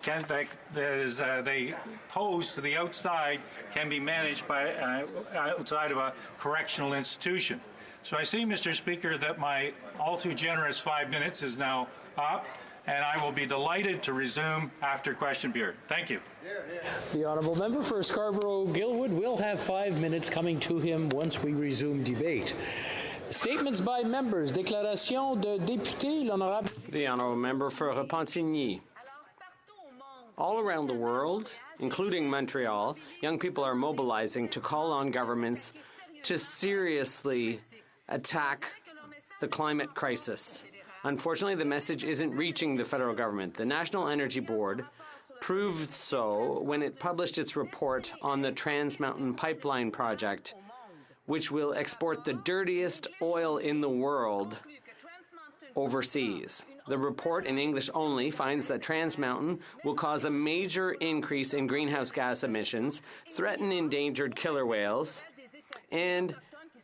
they pose to the outside can be managed by outside of a correctional institution. So I see, Mr. Speaker, that my all too generous 5 minutes is now up, and I will be delighted to resume after question period. Thank you. The honourable member for Scarborough-Guildwood will have 5 minutes coming to him once we resume debate. Statements by members. Déclaration de député, l'honorable. The honourable member for Repentigny. All around the world, including Montreal, young people are mobilizing to call on governments to seriously attack the climate crisis. Unfortunately, the message isn't reaching the federal government. The National Energy Board proved so when it published its report on the Trans Mountain Pipeline project, which will export the dirtiest oil in the world overseas. The report, in English only, finds that Trans Mountain will cause a major increase in greenhouse gas emissions, threaten endangered killer whales, and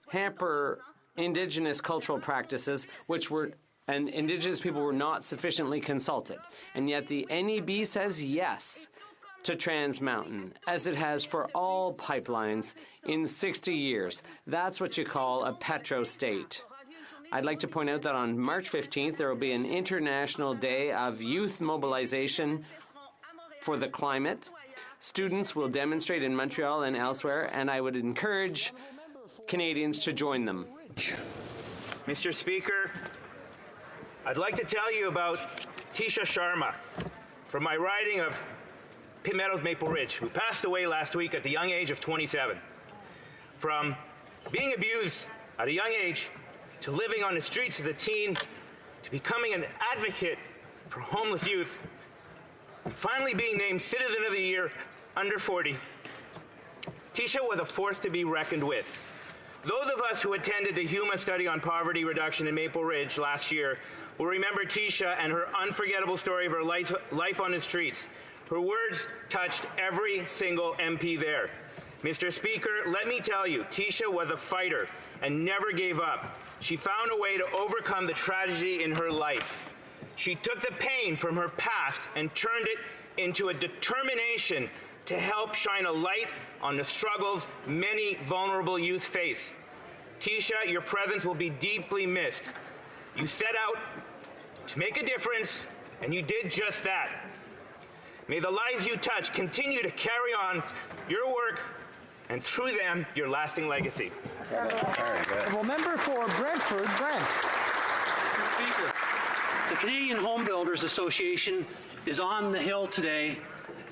hamper Indigenous cultural practices, and Indigenous people were not sufficiently consulted. And yet the NEB says yes to Trans Mountain, as it has for all pipelines in 60 years. That's what you call a petro-state. I'd like to point out that on March 15th, there will be an International Day of Youth Mobilization for the Climate. Students will demonstrate in Montreal and elsewhere, and I would encourage Canadians to join them. Mr. Speaker, I'd like to tell you about Tisha Sharma from my riding of Pitt Meadows Maple Ridge, who passed away last week at the young age of 27. From being abused at a young age, to living on the streets as a teen, to becoming an advocate for homeless youth, and finally being named Citizen of the Year under 40. Tisha was a force to be reckoned with. Those of us who attended the HuMA study on poverty reduction in Maple Ridge last year will remember Tisha and her unforgettable story of her life on the streets. Her words touched every single MP there. Mr. Speaker, let me tell you, Tisha was a fighter and never gave up. She found a way to overcome the tragedy in her life. She took the pain from her past and turned it into a determination to help shine a light on the struggles many vulnerable youth face. Tisha, your presence will be deeply missed. You set out to make a difference, and you did just that. May the lives you touch continue to carry on your work, and through them, your lasting legacy. Honourable member for Brantford, Brent. Mr. Speaker, the Canadian Home Builders Association is on the Hill today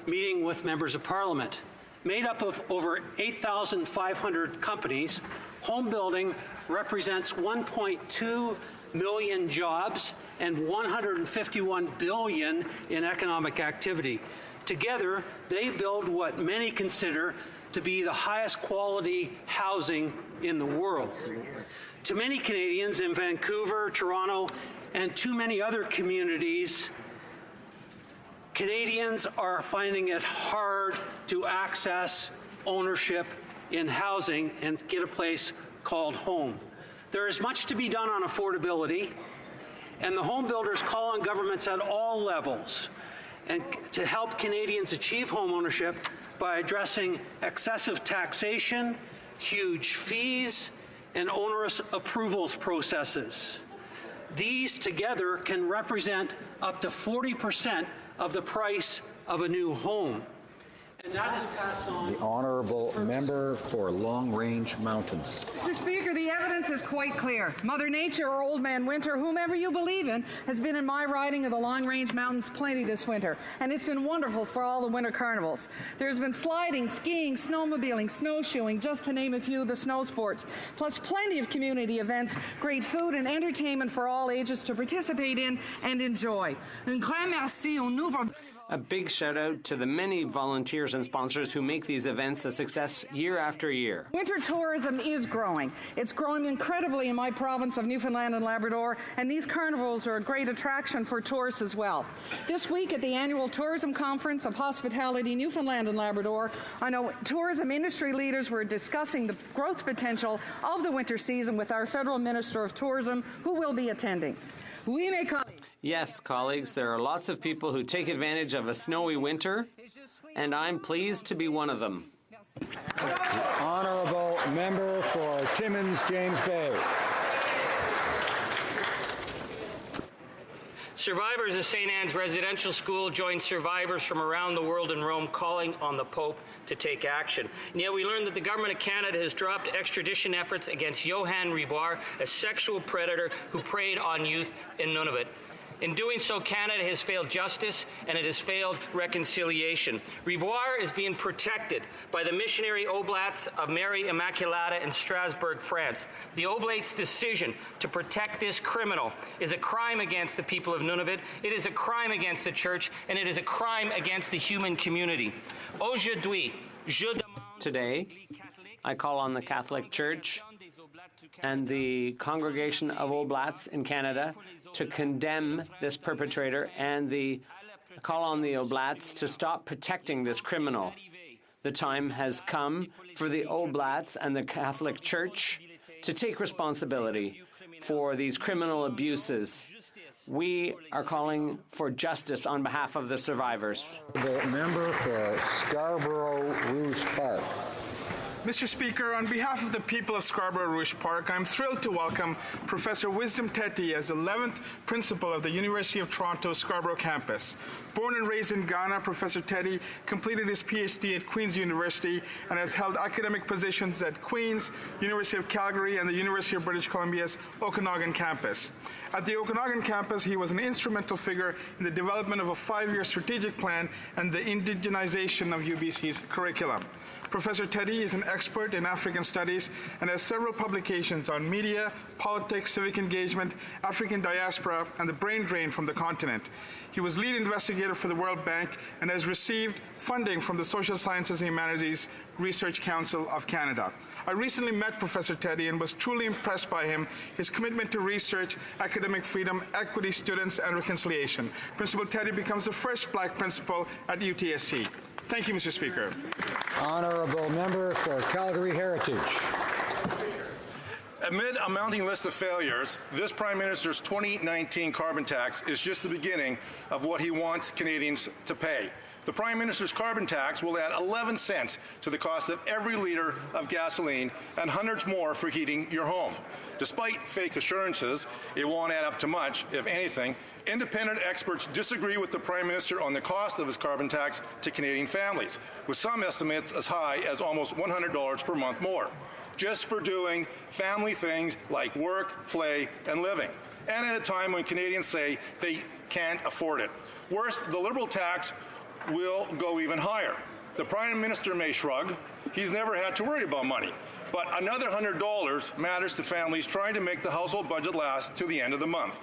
meeting with members of Parliament. Made up of over 8,500 companies, home building represents 1.2 million jobs and 151 billion in economic activity. Together, they build what many consider to be the highest quality housing in the world. To many Canadians in Vancouver, Toronto, and too many other communities, Canadians are finding it hard to access ownership in housing and get a place called home. There is much to be done on affordability, and the home builders call on governments at all levels and to help Canadians achieve home ownership by addressing excessive taxation, huge fees, and onerous approvals processes. These together can represent up to 40% of the price of a new home. And that is passed on. The honourable member for Long Range Mountains. Mr. Speaker, the evidence is quite clear. Mother Nature or Old Man Winter, whomever you believe in, has been in my riding of the Long Range Mountains plenty this winter, and it's been wonderful for all the winter carnivals. There's been sliding, skiing, snowmobiling, snowshoeing, just to name a few of the snow sports, plus plenty of community events, great food and entertainment for all ages to participate in and enjoy. Un grand merci aux nouveaux. A big shout out to the many volunteers and sponsors who make these events a success year after year. Winter tourism is growing. It's growing incredibly in my province of Newfoundland and Labrador, and these carnivals are a great attraction for tourists as well. This week at the annual Tourism Conference of Hospitality Newfoundland and Labrador, I know tourism industry leaders were discussing the growth potential of the winter season with our Federal Minister of Tourism, who will be attending. Yes, colleagues, there are lots of people who take advantage of a snowy winter, and I'm pleased to be one of them. The honourable member for Timmins James Bay. Survivors of St. Anne's Residential School joined survivors from around the world in Rome calling on the Pope to take action. And yet we learned that the government of Canada has dropped extradition efforts against Johann Rivoire, a sexual predator who preyed on youth in Nunavut. In doing so, Canada has failed justice and it has failed reconciliation. Rivoire is being protected by the missionary Oblates of Mary Immaculata in Strasbourg, France. The Oblates' decision to protect this criminal is a crime against the people of Nunavut, it is a crime against the Church, and it is a crime against the human community. Aujourd'hui, je demande... Today, I call on the Catholic Church and the Congregation of Oblates in Canada to condemn this perpetrator and call on the Oblates to stop protecting this criminal. The time has come for the Oblates and the Catholic Church to take responsibility for these criminal abuses. We are calling for justice on behalf of the survivors. The member for Scarborough Rouge Park. Mr. Speaker, on behalf of the people of Scarborough Rouge Park, I'm thrilled to welcome Professor Wisdom Teti as the 11th Principal of the University of Toronto Scarborough campus. Born and raised in Ghana, Professor Teti completed his PhD at Queen's University and has held academic positions at Queen's, University of Calgary, and the University of British Columbia's Okanagan campus. At the Okanagan campus, he was an instrumental figure in the development of a 5-year strategic plan and the indigenization of UBC's curriculum. Professor Teti is an expert in African studies and has several publications on media, politics, civic engagement, African diaspora, and the brain drain from the continent. He was lead investigator for the World Bank and has received funding from the Social Sciences and Humanities Research Council of Canada. I recently met Professor Teti and was truly impressed by him, his commitment to research, academic freedom, equity, students, and reconciliation. Principal Teti becomes the first Black principal at UTSC. Thank you, Mr. Speaker. Honourable member for Calgary Heritage. Amid a mounting list of failures, this Prime Minister's 2019 carbon tax is just the beginning of what he wants Canadians to pay. The Prime Minister's carbon tax will add 11 cents to the cost of every litre of gasoline and hundreds more for heating your home. Despite fake assurances, it won't add up to much, if anything. Independent experts disagree with the Prime Minister on the cost of his carbon tax to Canadian families, with some estimates as high as almost $100 per month more, just for doing family things like work, play, and living, and at a time when Canadians say they can't afford it. Worse, the Liberal tax will go even higher. The Prime Minister may shrug. He's never had to worry about money. But another $100 matters to families trying to make the household budget last to the end of the month.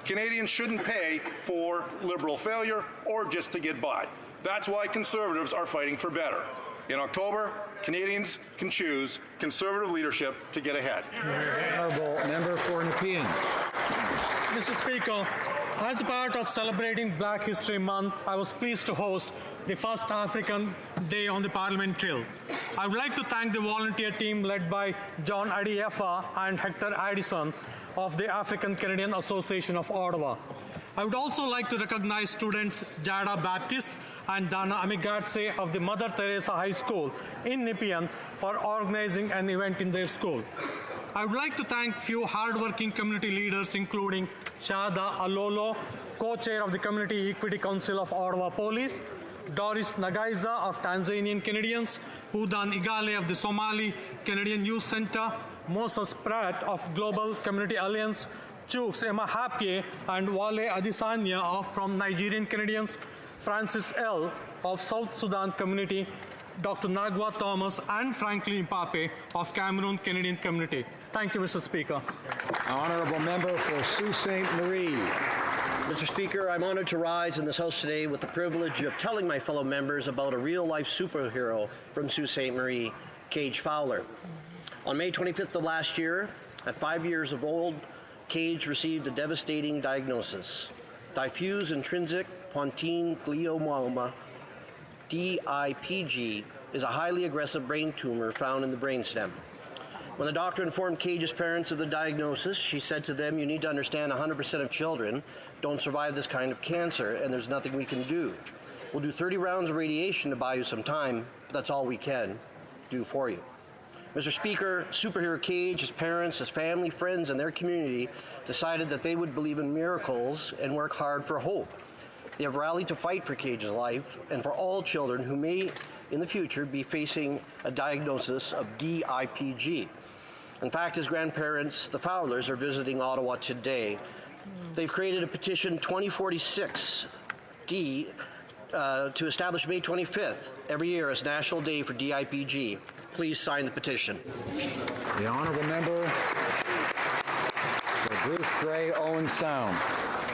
Canadians shouldn't pay for Liberal failure or just to get by. That's why Conservatives are fighting for better. In October, Canadians can choose Conservative leadership to get ahead. Honourable member for Nepean. Mr. Speaker, as a part of celebrating Black History Month, I was pleased to host the first African Day on the Parliament Trail. I would like to thank the volunteer team led by John Adiefa and Hector Addison of the African Canadian Association of Ottawa. I would also like to recognize students Jada Baptist and Dana Amigatse of the Mother Teresa High School in Nepean for organizing an event in their school. I would like to thank few hardworking community leaders, including Shada Alolo, co-chair of the Community Equity Council of Ottawa Police, Doris Nagaiza of Tanzanian Canadians, Hudan Igale of the Somali Canadian Youth Center, Moses Pratt of Global Community Alliance, Chooks Emma Hapye and Wale Adesanya from Nigerian Canadians, Francis L. of South Sudan Community, Dr. Nagwa Thomas and Franklin Ipape of Cameroon Canadian Community. Thank you, Mr. Speaker. Honourable member for Sault Ste. Marie. Mr. Speaker, I'm honored to rise in this House today with the privilege of telling my fellow members about a real-life superhero from Sault Ste. Marie, Cage Fowler. On May 25th of last year, at 5 years of old, Cage received a devastating diagnosis. Diffuse intrinsic pontine glioma, DIPG, is a highly aggressive brain tumor found in the brainstem. When the doctor informed Cage's parents of the diagnosis, she said to them, "You need to understand 100% of children don't survive this kind of cancer, and there's nothing we can do. We'll do 30 rounds of radiation to buy you some time, but that's all we can do for you." Mr. Speaker, Superhero Cage, his parents, his family, friends, and their community decided that they would believe in miracles and work hard for hope. They have rallied to fight for Cage's life and for all children who may, in the future, be facing a diagnosis of DIPG. In fact, his grandparents, the Fowlers, are visiting Ottawa today. They've created a petition 2046D to establish May 25th every year as National Day for DIPG. Please sign the petition. The honourable member for Bruce Grey, Owen Sound.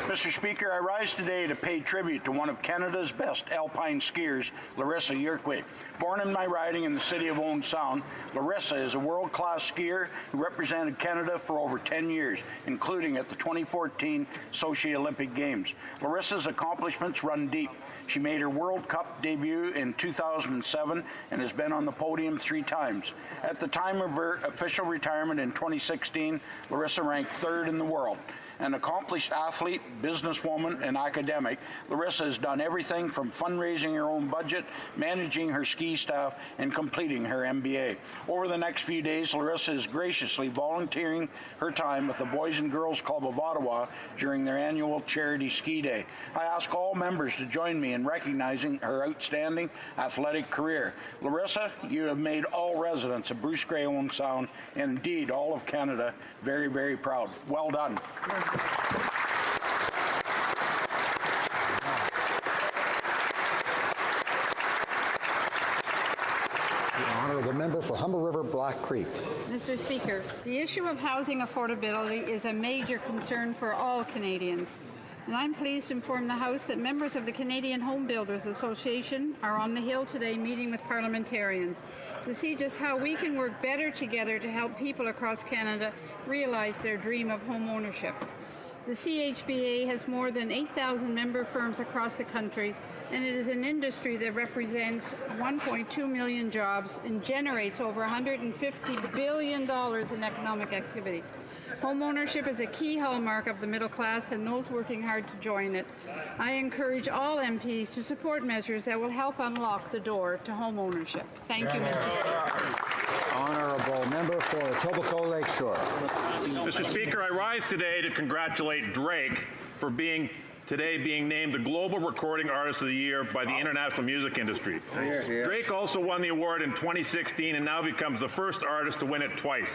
Mr. Speaker, I rise today to pay tribute to one of Canada's best alpine skiers, Larissa Yerkwe. Born in my riding in the city of Owen Sound, Larissa is a world-class skier who represented Canada for over 10 years, including at the 2014 Sochi Olympic Games. Larissa's accomplishments run deep. She made her World Cup debut in 2007 and has been on the podium 3 times. At the time of her official retirement in 2016, Larissa ranked 3rd in the world. An accomplished athlete, businesswoman, and academic, Larissa has done everything from fundraising her own budget, managing her ski staff, and completing her MBA. Over the next few days, Larissa is graciously volunteering her time with the Boys and Girls Club of Ottawa during their annual charity ski day. I ask all members to join me in recognizing her outstanding athletic career. Larissa, you have made all residents of Bruce Grey, Owen Sound, and indeed all of Canada, very, very proud. Well done. The honourable member for Humber River, Black Creek. Mr. Speaker, the issue of housing affordability is a major concern for all Canadians. And I'm pleased to inform the House that members of the Canadian Home Builders Association are on the Hill today meeting with parliamentarians to see just how we can work better together to help people across Canada realize their dream of home ownership. The CHBA has more than 8,000 member firms across the country, and it is an industry that represents 1.2 million jobs and generates over $150 billion in economic activity. Home ownership is a key hallmark of the middle class and those working hard to join it. I encourage all MPs to support measures that will help unlock the door to home ownership. Thank you, Mr. Speaker. Honourable member for Etobicoke Lakeshore. Mr. Speaker, I rise today to congratulate Drake for being named the Global Recording Artist of the Year by the international music industry. Drake also won the award in 2016 and now becomes the first artist to win it twice.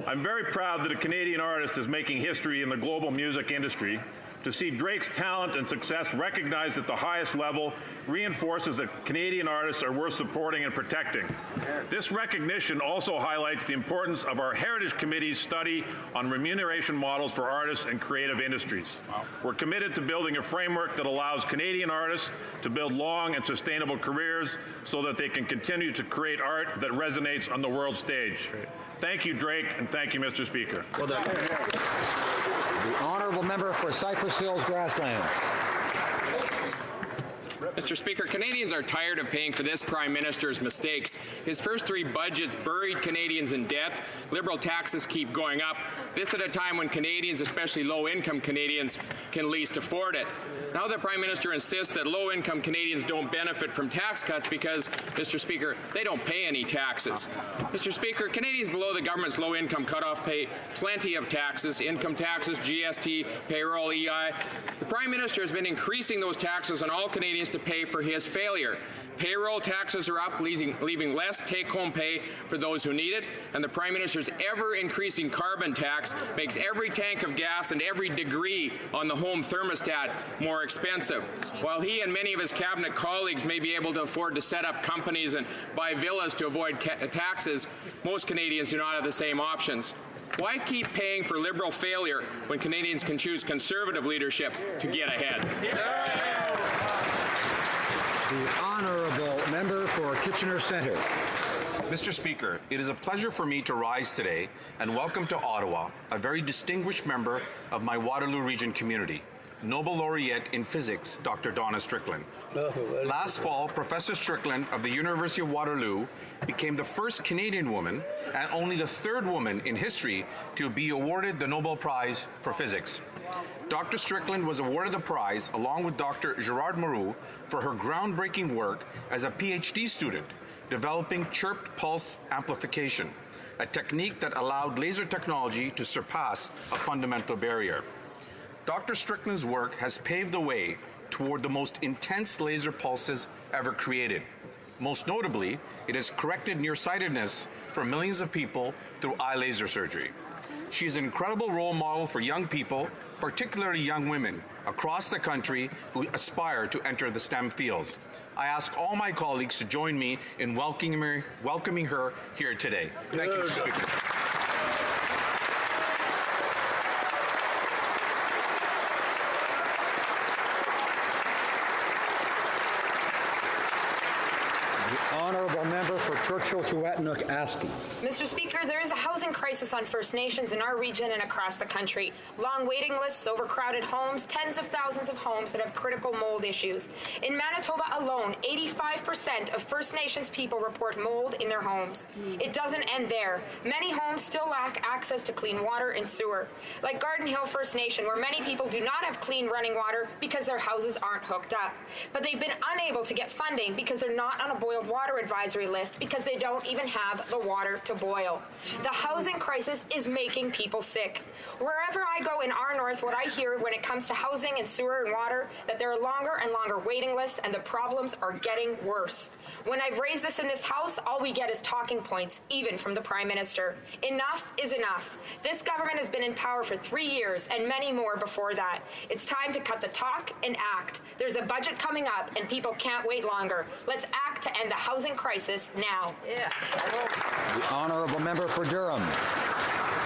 I'm very proud that a Canadian artist is making history in the global music industry. To see Drake's talent and success recognized at the highest level reinforces that Canadian artists are worth supporting and protecting. This recognition also highlights the importance of our Heritage Committee's study on remuneration models for artists and creative industries. We're committed to building a framework that allows Canadian artists to build long and sustainable careers so that they can continue to create art that resonates on the world stage. Thank you, Drake, and thank you, Mr. Speaker. Well done. The honourable member for Cypress Hills Grasslands. Mr. Speaker, Canadians are tired of paying for this Prime Minister's mistakes. His first 3 budgets buried Canadians in debt. Liberal taxes keep going up. This at a time when Canadians, especially low-income Canadians, can least afford it. Now the Prime Minister insists that low-income Canadians don't benefit from tax cuts because, Mr. Speaker, they don't pay any taxes. Mr. Speaker, Canadians below the government's low-income cutoff pay plenty of taxes, income taxes, GST, payroll, EI. The Prime Minister has been increasing those taxes on all Canadians to pay for his failure. Payroll taxes are up, leaving less take-home pay for those who need it, and the Prime Minister's ever-increasing carbon tax makes every tank of gas and every degree on the home thermostat more expensive. While he and many of his cabinet colleagues may be able to afford to set up companies and buy villas to avoid taxes, most Canadians do not have the same options. Why keep paying for Liberal failure when Canadians can choose Conservative leadership to get ahead? The honourable member for Kitchener Centre. Mr. Speaker, it is a pleasure for me to rise today and welcome to Ottawa a very distinguished member of my Waterloo Region community. Nobel laureate in physics, Dr. Donna Strickland. Last fall, Professor Strickland of the University of Waterloo became the first Canadian woman and only the third woman in history to be awarded the Nobel Prize for Physics. Dr. Strickland was awarded the prize along with Dr. Gerard Moreau for her groundbreaking work as a PhD student developing chirped pulse amplification, a technique that allowed laser technology to surpass a fundamental barrier. Dr. Strickland's work has paved the way toward the most intense laser pulses ever created. Most notably, it has corrected nearsightedness for millions of people through eye laser surgery. She is an incredible role model for young people, particularly young women, across the country who aspire to enter the STEM fields. I ask all my colleagues to join me in welcoming her here today. Thank you, Mr. Speaker. Honourable member for Churchill-Kiwatinuk-Asti. Mr. Speaker, there is a housing crisis on First Nations in our region and across the country. Long waiting lists, overcrowded homes, tens of thousands of homes that have critical mold issues. In Manitoba alone, 85% of First Nations people report mold in their homes. It doesn't end there. Many homes still lack access to clean water and sewer. Like Garden Hill First Nation, where many people do not have clean running water because their houses aren't hooked up. But they've been unable to get funding because they're not on a boiled water advisory list because they don't even have the water to boil. The housing crisis is making people sick. Wherever I go in our north, what I hear when it comes to housing and sewer and water, that there are longer and longer waiting lists and the problems are getting worse. When I've raised this in this House, all we get is talking points, even from the Prime Minister. Enough is enough. This government has been in power for 3 years and many more before that. It's time to cut the talk and act. There's a budget coming up and people can't wait longer. Let's act to end the housing crisis now. The honourable member for Durham.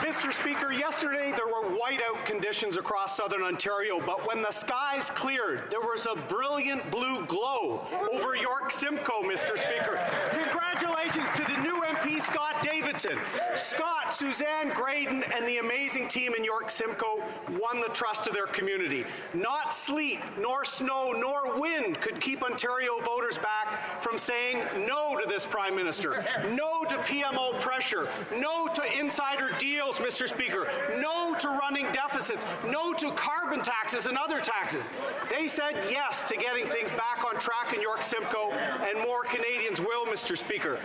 Mr. Speaker, yesterday there were whiteout conditions across southern Ontario, but when the skies cleared, there was a brilliant blue glow over York Simcoe, Mr. Speaker. Congratulations to the new MP, Scott Davidson. Scott, Suzanne Graydon, and the amazing team in York Simcoe won the trust of their community. Not sleet, nor snow, nor wind could keep Ontario voters back from saying no to this Prime Minister, no to PMO pressure, no to insider deals, Mr. Speaker, no to running deficits, no to carbon taxes and other taxes. They said yes to getting things back on track in York Simcoe, and more Canadians will, Mr. Speaker.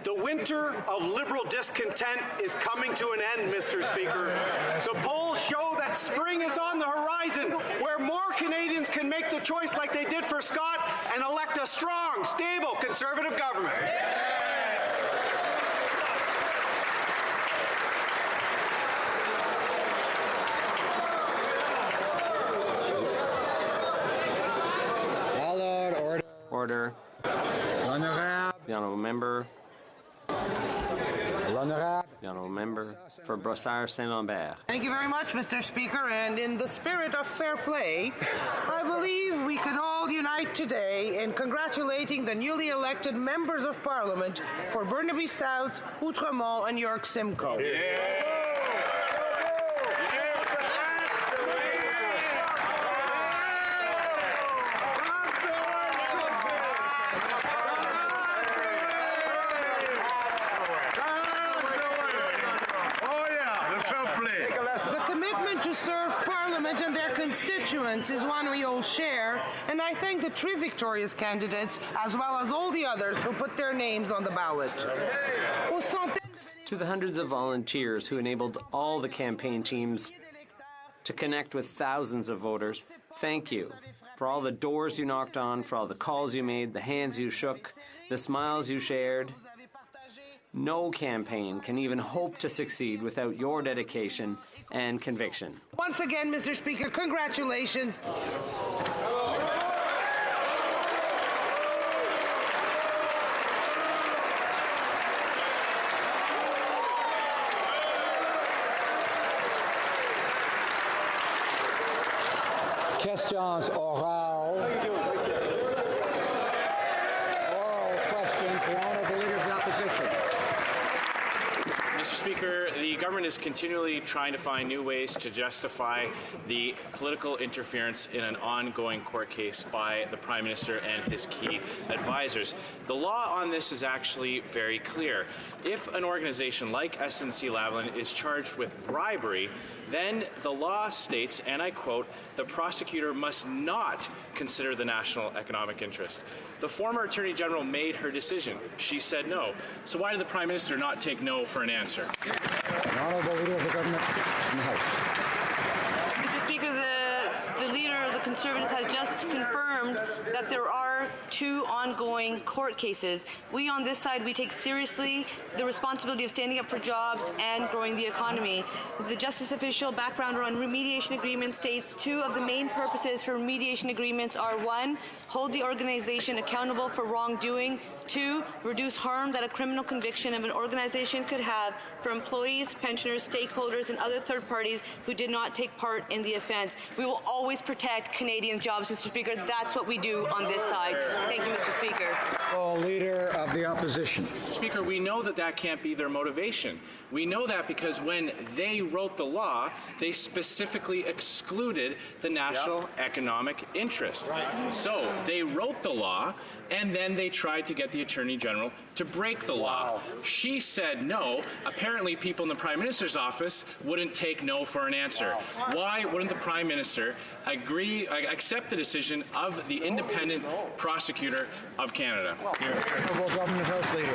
The winter of Liberal discontent is coming to an end, Mr. Speaker. The polls show that spring is on the horizon, where more Canadians can make the choice like they did for Scott and elect a strong, stable, Conservative government. Order. The honourable member. The honourable member for Brossard Saint-Lambert. Thank you very much, Mr. Speaker, and in the spirit of fair play, I believe we can all unite today in congratulating the newly elected members of Parliament for Burnaby South, Outremont, and York Simcoe. Is one we all share, and I thank the 3 victorious candidates as well as all the others who put their names on the ballot. To the hundreds of volunteers who enabled all the campaign teams to connect with thousands of voters, thank you for all the doors you knocked on, for all the calls you made, the hands you shook, the smiles you shared. No campaign can even hope to succeed without your dedication and conviction. Once again, Mr. Speaker, congratulations. Questions orales. Oral questions. The honourable leader of the opposition. Mr. Speaker, the government is continually trying to find new ways to justify the political interference in an ongoing court case by the Prime Minister and his key advisors. The law on this is actually very clear. If an organization like SNC-Lavalin is charged with bribery, then the law states, and I quote, the prosecutor must not consider the national economic interest. The former Attorney General made her decision. She said no. So why did the Prime Minister not take no for an answer? The Honourable Leader of the Government in the House. Mr. Speaker, the Leader of the Conservatives has just confirmed that there are 2 ongoing court cases. We on this side, we take seriously the responsibility of standing up for jobs and growing the economy. The Justice Official background on remediation agreement states 2 of the main purposes for remediation agreements are 1, hold the organization accountable for wrongdoing, 2, reduce harm that a criminal conviction of an organization could have for employees, pensioners, stakeholders, and other third parties who did not take part in the offense. We will always protect Canadian jobs, Mr. Speaker. That's what we do on this side. Thank you, Mr. Speaker. Leader of the Opposition. Speaker, we know that that can't be their motivation. We know that because when they wrote the law, they specifically excluded the national economic interest. So they wrote the law, and then they tried to get the Attorney General to break the law. She said no. Apparently, people in the Prime Minister's office wouldn't take no for an answer. Why wouldn't the Prime Minister accept the decision of the independent prosecutor of Canada? Honourable Government House Leader.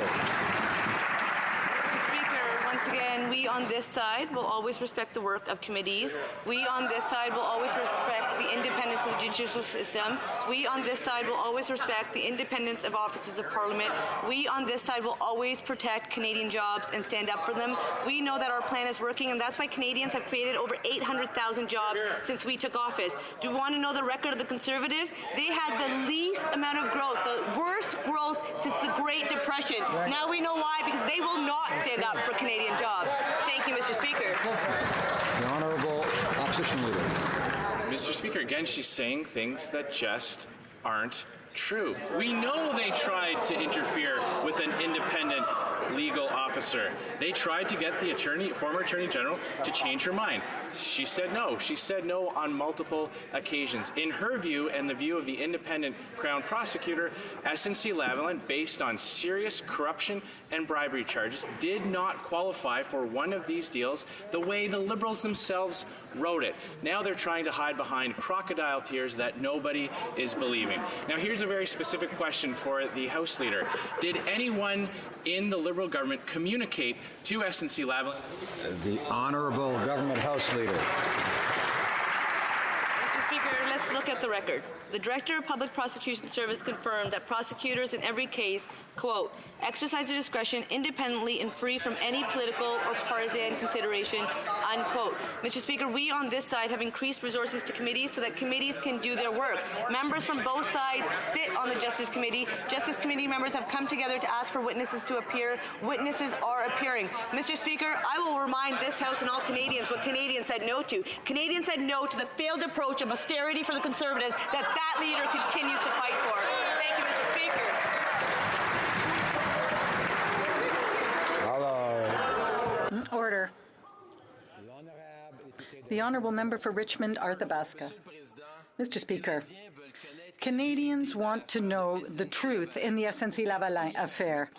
Once again, we on this side will always respect the work of committees. We on this side will always respect the independence of the judicial system. We on this side will always respect the independence of offices of Parliament. We on this side will always protect Canadian jobs and stand up for them. We know that our plan is working, and that's why Canadians have created over 800,000 jobs since we took office. Do you want to know the record of the Conservatives? They had the least amount of growth, the worst growth since the Great Depression. Now we know why, because they will not stand up for Canadian jobs. Thank you, Mr. Speaker. The Honourable Opposition Leader. Mr. Speaker, again, she's saying things that just aren't true. We know they tried to interfere with an independent legal officer. They tried to get the former Attorney General to change her mind. She said no. She said no on multiple occasions. In her view and the view of the independent Crown Prosecutor, SNC-Lavalin, based on serious corruption and bribery charges, did not qualify for one of these deals the way the Liberals themselves wrote it. Now they're trying to hide behind crocodile tears that nobody is believing. Now here's a very specific question for the House Leader. Did anyone in the Liberal government communicate to SNC-Lavalin? The Honourable Government House Leader. Mr. Speaker, let's look at the record. The Director of Public Prosecution Service confirmed that prosecutors in every case, quote, exercise their discretion independently and free from any political or partisan consideration, unquote. Mr. Speaker, we on this side have increased resources to committees so that committees can do their work. Members from both sides sit on the Justice Committee. Justice Committee members have come together to ask for witnesses to appear. Witnesses are appearing. Mr. Speaker, I will remind this House and all Canadians what Canadians said no to. Canadians said no to the failed approach of austerity for the Conservatives that leader continues to fight for. Thank you, Mr. Speaker. Hello. Order. The Honourable Member for Richmond, Arthabaska. Mr. Speaker, Canadians want to know the truth in the SNC-Lavalin affair.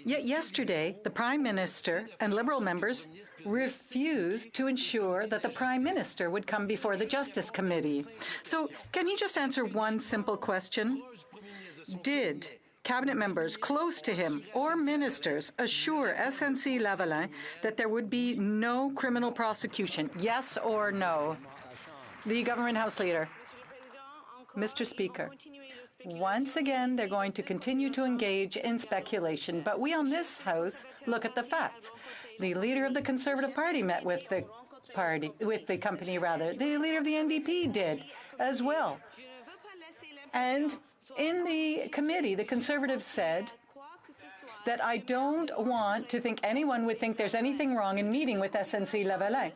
Yet yesterday, the Prime Minister and Liberal members refused to ensure that the Prime Minister would come before the Justice Committee. So can he just answer one simple question? Did Cabinet members close to him or ministers assure SNC-Lavalin that there would be no criminal prosecution? Yes or no? The Government House Leader. Mr. Speaker, once again, they're going to continue to engage in speculation, but we on this House look at the facts. The leader of the Conservative Party met with the company. The leader of the NDP did as well. And in the committee, the Conservatives said that I don't want to think anyone would think there's anything wrong in meeting with SNC-Lavalin.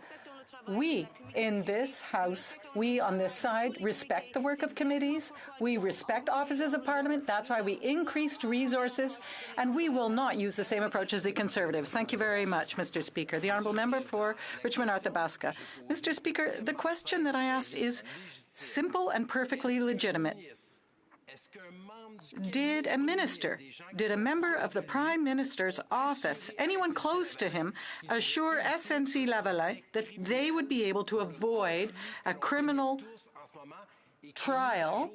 We in this House, we on this side, respect the work of committees. We respect offices of Parliament. That's why we increased resources, and we will not use the same approach as the Conservatives. Thank you very much, Mr. Speaker. The Honourable Member for Richmond-Arthabaska. Mr. Speaker, the question that I asked is simple and perfectly legitimate. Did a member of the Prime Minister's office, anyone close to him, assure SNC-Lavalin that they would be able to avoid a criminal trial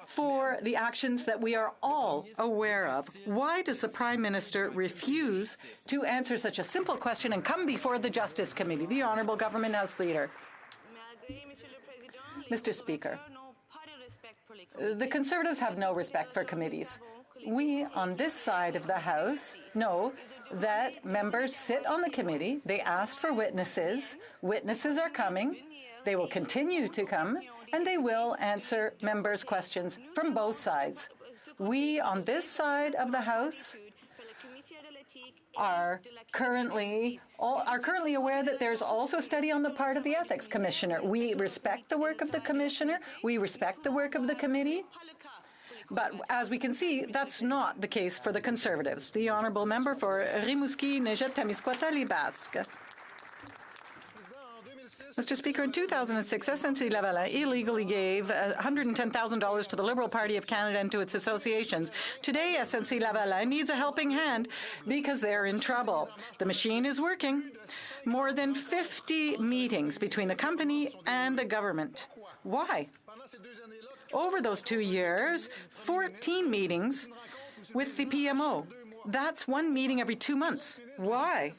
for the actions that we are all aware of? Why does the Prime Minister refuse to answer such a simple question and come before the Justice Committee? The Honourable Government House Leader. Mr. Speaker, the Conservatives have no respect for committees. We, on this side of the House, know that members sit on the committee. They asked for witnesses. Witnesses are coming. They will continue to come, and they will answer members' questions from both sides. We, on this side of the House, are currently aware that there's also a study on the part of the Ethics Commissioner. We respect the work of the Commissioner. We respect the work of the committee. But as we can see, that's not the case for the Conservatives. The Honourable Member for Rimouski, Nejet-Témiscouata-Libasque. Mr. Speaker, in 2006, SNC-Lavalin illegally gave $110,000 to the Liberal Party of Canada and to its associations. Today, SNC-Lavalin needs a helping hand because they're in trouble. The machine is working. More than 50 meetings between the company and the government. Why? Over those 2 years, 14 meetings with the PMO. That's one meeting every 2 months. Why?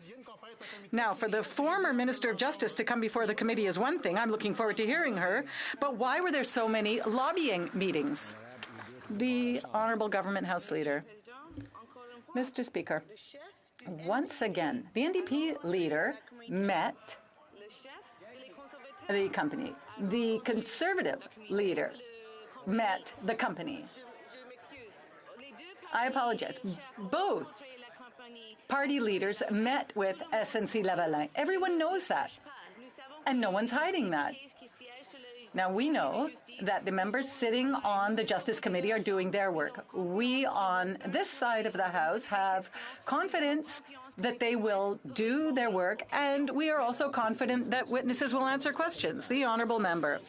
Now, for the former Minister of Justice to come before the committee is one thing. I'm looking forward to hearing her. But why were there so many lobbying meetings? The Honourable Government House Leader. Mr. Speaker, once again, the NDP leader met the company. The Conservative leader met the company. I apologize. Both party leaders met with SNC-Lavalin. Everyone knows that, and no one's hiding that. Now, we know that the members sitting on the Justice Committee are doing their work. We on this side of the House have confidence that they will do their work, and we are also confident that witnesses will answer questions. The Honourable Member.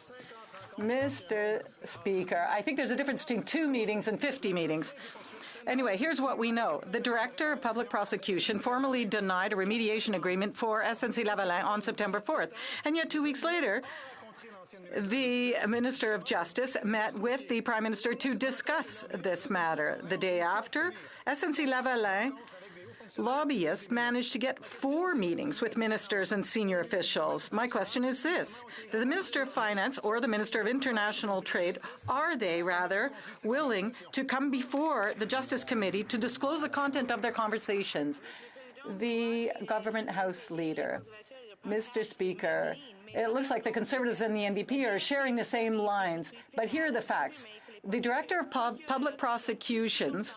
Mr. Speaker, I think there's a difference between 2 meetings and 50 meetings. Anyway, here's what we know. The Director of Public Prosecution formally denied a remediation agreement for SNC-Lavalin on September 4th. And yet 2 weeks later, the Minister of Justice met with the Prime Minister to discuss this matter. The day after, SNC-Lavalin lobbyists managed to get 4 meetings with ministers and senior officials. My question is this. The Minister of Finance or the Minister of International Trade, are they rather willing to come before the Justice Committee to disclose the content of their conversations? The Government House Leader. Mr. Speaker, it looks like the Conservatives and the NDP are sharing the same lines, but here are the facts. The Director of Public Prosecutions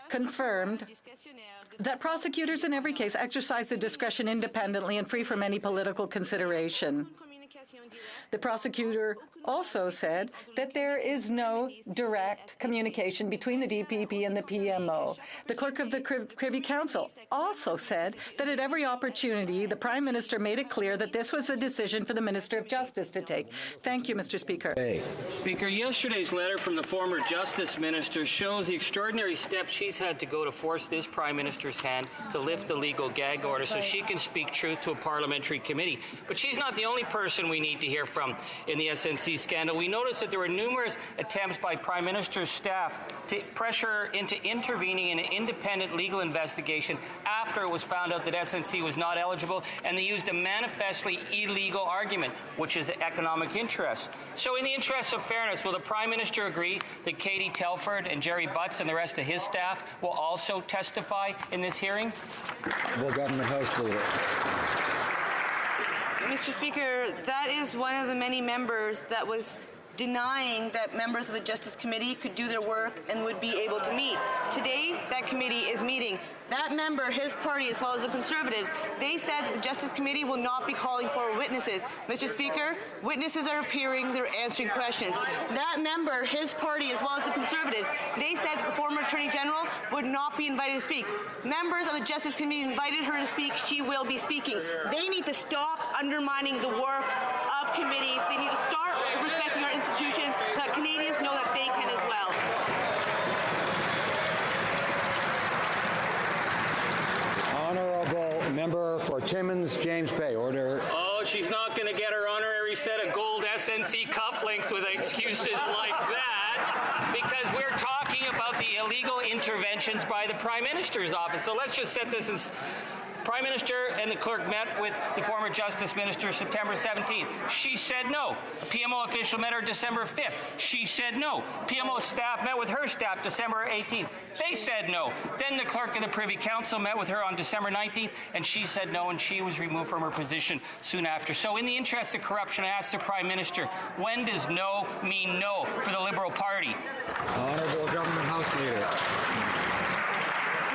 confirmed that prosecutors in every case exercise the discretion independently and free from any political consideration. The prosecutor also said that there is no direct communication between the DPP and the PMO. The clerk of the Privy Council also said that at every opportunity, the Prime Minister made it clear that this was the decision for the Minister of Justice to take. Thank you, Mr. Speaker. Speaker, yesterday's letter from the former Justice Minister shows the extraordinary steps she's had to go to force this Prime Minister's hand to lift the legal gag order so she can speak truth to a parliamentary committee. But she's not the only person we need to hear from in the SNC scandal. We noticed that there were numerous attempts by Prime Minister's staff to pressure into intervening in an independent legal investigation after it was found out that SNC was not eligible, and they used a manifestly illegal argument, which is economic interest. So in the interest of fairness, will the Prime Minister agree that Katie Telford and Jerry Butts and the rest of his staff will also testify in this hearing? The Government House Leader. Mr. Speaker, that is one of the many members that was denying that members of the Justice Committee could do their work and would be able to meet. Today, that committee is meeting. That member, his party, as well as the Conservatives, they said that the Justice Committee will not be calling for witnesses. Mr. Speaker, witnesses are appearing, they're answering questions. That member, his party, as well as the Conservatives, they said that the former Attorney General would not be invited to speak. Members of the Justice Committee invited her to speak. She will be speaking. They need to stop undermining the work of committees. They need to start respecting our institutions so that Canadians know that they can as well. Honourable member for Timmins, James Bay. Order. Oh, she's not going to get her honorary set of gold SNC cufflinks with excuses like that, because we're talking about the illegal interventions by the Prime Minister's office. So let's just set this as Prime Minister and the clerk met with the former Justice Minister September 17th. She said no. PMO official met her December 5th. She said no. PMO staff met with her staff December 18th. They said no. Then the clerk of the Privy Council met with her on December 19th, and she said no, and she was removed from her position soon after. So in the interest of corruption, I ask the Prime Minister, when does no mean no for the Liberal Party? Honourable Government House Leader.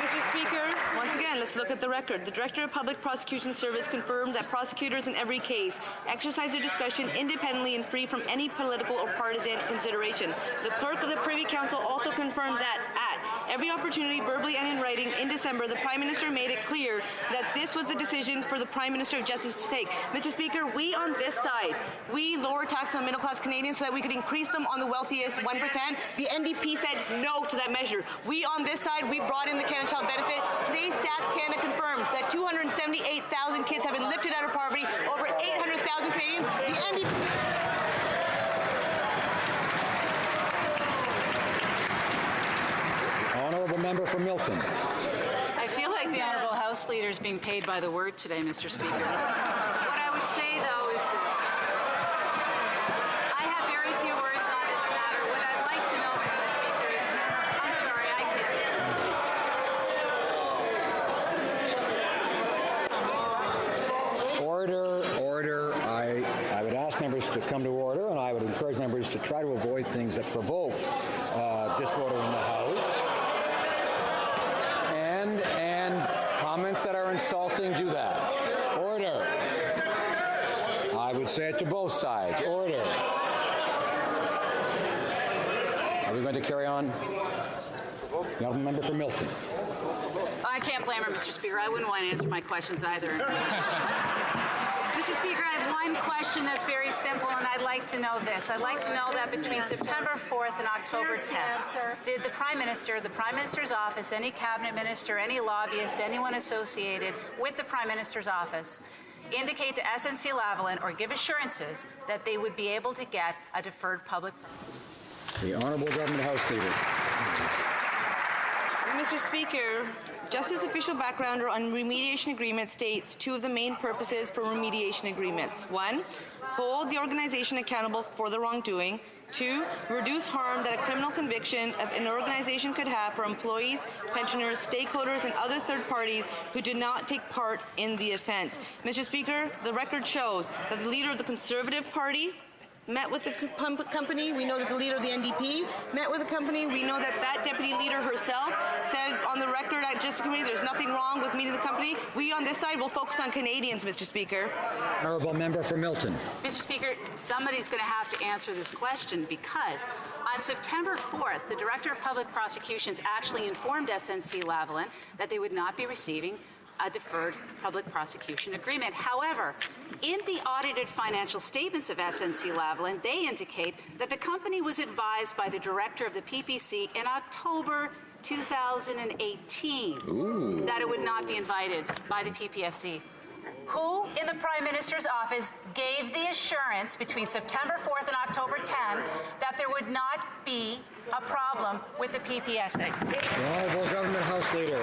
Mr. Speaker, once again, let's look at the record. The Director of Public Prosecution Service confirmed that prosecutors in every case exercise their discretion independently and free from any political or partisan consideration. The Clerk of the Privy Council also confirmed that at every opportunity, verbally and in writing, in December, the Prime Minister made it clear that this was the decision for the Prime Minister of Justice to take. Mr. Speaker, we on this side, we lower taxes on middle-class Canadians so that we could increase them on the wealthiest 1%. The NDP said no to that measure. We on this side, we brought in the Canada Child Benefit. Today's Stats Canada confirmed that 278,000 kids have been lifted out of poverty, over 800,000 Canadians. The NDP... Honourable member for Milton. I feel like the Honourable House Leader is being paid by the word today, Mr. Speaker. What I would say, though, is this. I have very few words on this matter. What I'd like to know, Mr. Speaker, is this. I'm sorry, I can't. Order. I would ask members to come to order, and I would encourage members to try to avoid things that provoke disorder in the House. And comments that are insulting, do that. Order. I would say it to both sides. Order. Are we going to carry on? The honourable member for Milton. I can't blame her, Mr. Speaker. I wouldn't want to answer my questions either. Mr. Speaker, I have one question that's very simple, and I'd like to know this. I'd like to know that between September 4th and October 10th, did the Prime Minister, the Prime Minister's office, any cabinet minister, any lobbyist, anyone associated with the Prime Minister's office indicate to SNC-Lavalin or give assurances that they would be able to get a deferred public... The Honourable Government House Leader. Mr. Speaker, Justice Official Backgrounder on Remediation Agreement states two of the main purposes for remediation agreements. 1, hold the organization accountable for the wrongdoing. 2, reduce harm that a criminal conviction of an organization could have for employees, pensioners, stakeholders, and other third parties who did not take part in the offense. Mr. Speaker, the record shows that the leader of the Conservative Party met with the company. We know that the leader of the NDP met with the company. We know that that deputy leader herself said on the record at Justice Committee there's nothing wrong with meeting the company. We on this side will focus on Canadians, Mr. Speaker. Honourable member for Milton. Mr. Speaker, somebody's going to have to answer this question because on September 4th, the Director of Public Prosecutions actually informed SNC-Lavalin that they would not be receiving a deferred public prosecution agreement. However, in the audited financial statements of SNC-Lavalin, they indicate that the company was advised by the director of the PPC in October 2018 that it would not be invited by the PPSC. Who in the Prime Minister's office gave the assurance between September 4th and October 10 that there would not be a problem with the PPSC? The Honourable Government House Leader.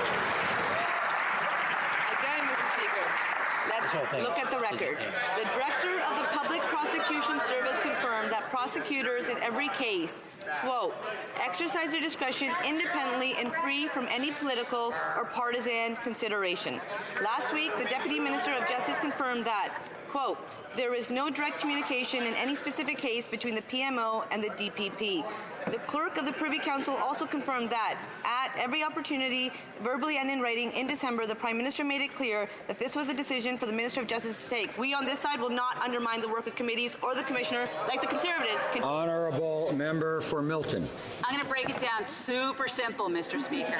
Let's look at the record. The Director of the Public Prosecution Service confirmed that prosecutors in every case, quote, exercise their discretion independently and free from any political or partisan consideration. Last week, the Deputy Minister of Justice confirmed that, quote, "There is no direct communication in any specific case between the PMO and the DPP. The clerk of the Privy Council also confirmed that, at every opportunity, verbally and in writing, in December, the Prime Minister made it clear that this was a decision for the Minister of Justice to take. We on this side will not undermine the work of committees or the Commissioner like the Conservatives." Honourable Member for Milton. I'm going to break it down super simple, Mr. Speaker.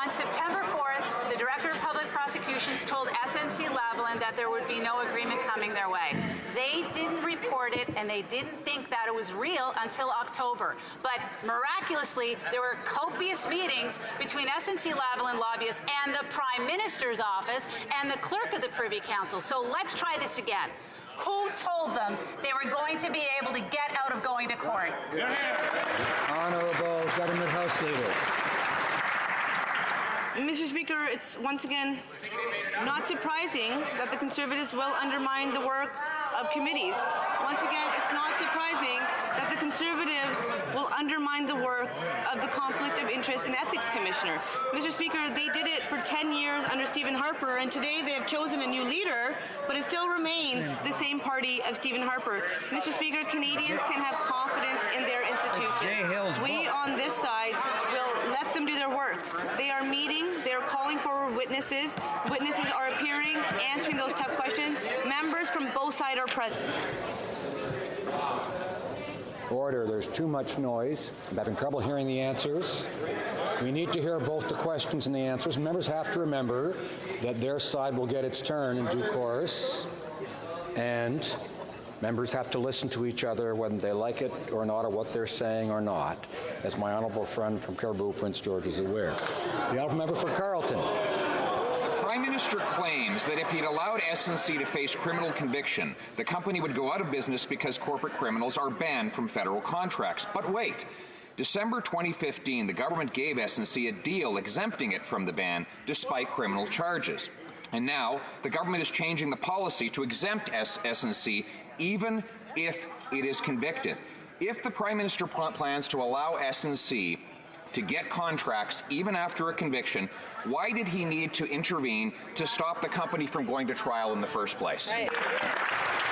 On September 4th, the Director of Public Prosecutions told SNC-Lavalin that there would be no agreement coming their way. They didn't report it, and they didn't think that it was real until October. But miraculously, there were copious meetings between SNC-Lavalin lobbyists and the Prime Minister's office and the Clerk of the Privy Council. So let's try this again. Who told them they were going to be able to get out of going to court? Honourable Government House Leader. Mr. Speaker, it's once again not surprising that the Conservatives will undermine the work of committees. Once again, it's not surprising that the Conservatives will undermine the work of the Conflict of Interest and Ethics Commissioner. Mr. Speaker, they did it for 10 years under Stephen Harper, and today they have chosen a new leader, but it still remains the same party of Stephen Harper. Mr. Speaker, Canadians can have confidence in their institutions. We on this side will let them do their work. They are meeting, they are calling for witnesses. Witnesses are appearing, answering those tough questions. Members from both sides are present. Order. There's too much noise. I'm having trouble hearing the answers. We need to hear both the questions and the answers. Members have to remember that their side will get its turn in due course. And members have to listen to each other whether they like it or not, or what they're saying or not, as my honourable friend from Caribou, Prince George, is aware. The honourable member for Carleton. Prime Minister claims that if he'd allowed SNC to face criminal conviction, the company would go out of business because corporate criminals are banned from federal contracts. But wait. December 2015, the government gave SNC a deal exempting it from the ban despite criminal charges. And now, the government is changing the policy to exempt SNC even if it is convicted. If the Prime Minister plans to allow SNC to get contracts even after a conviction, why did he need to intervene to stop the company from going to trial in the first place? Right.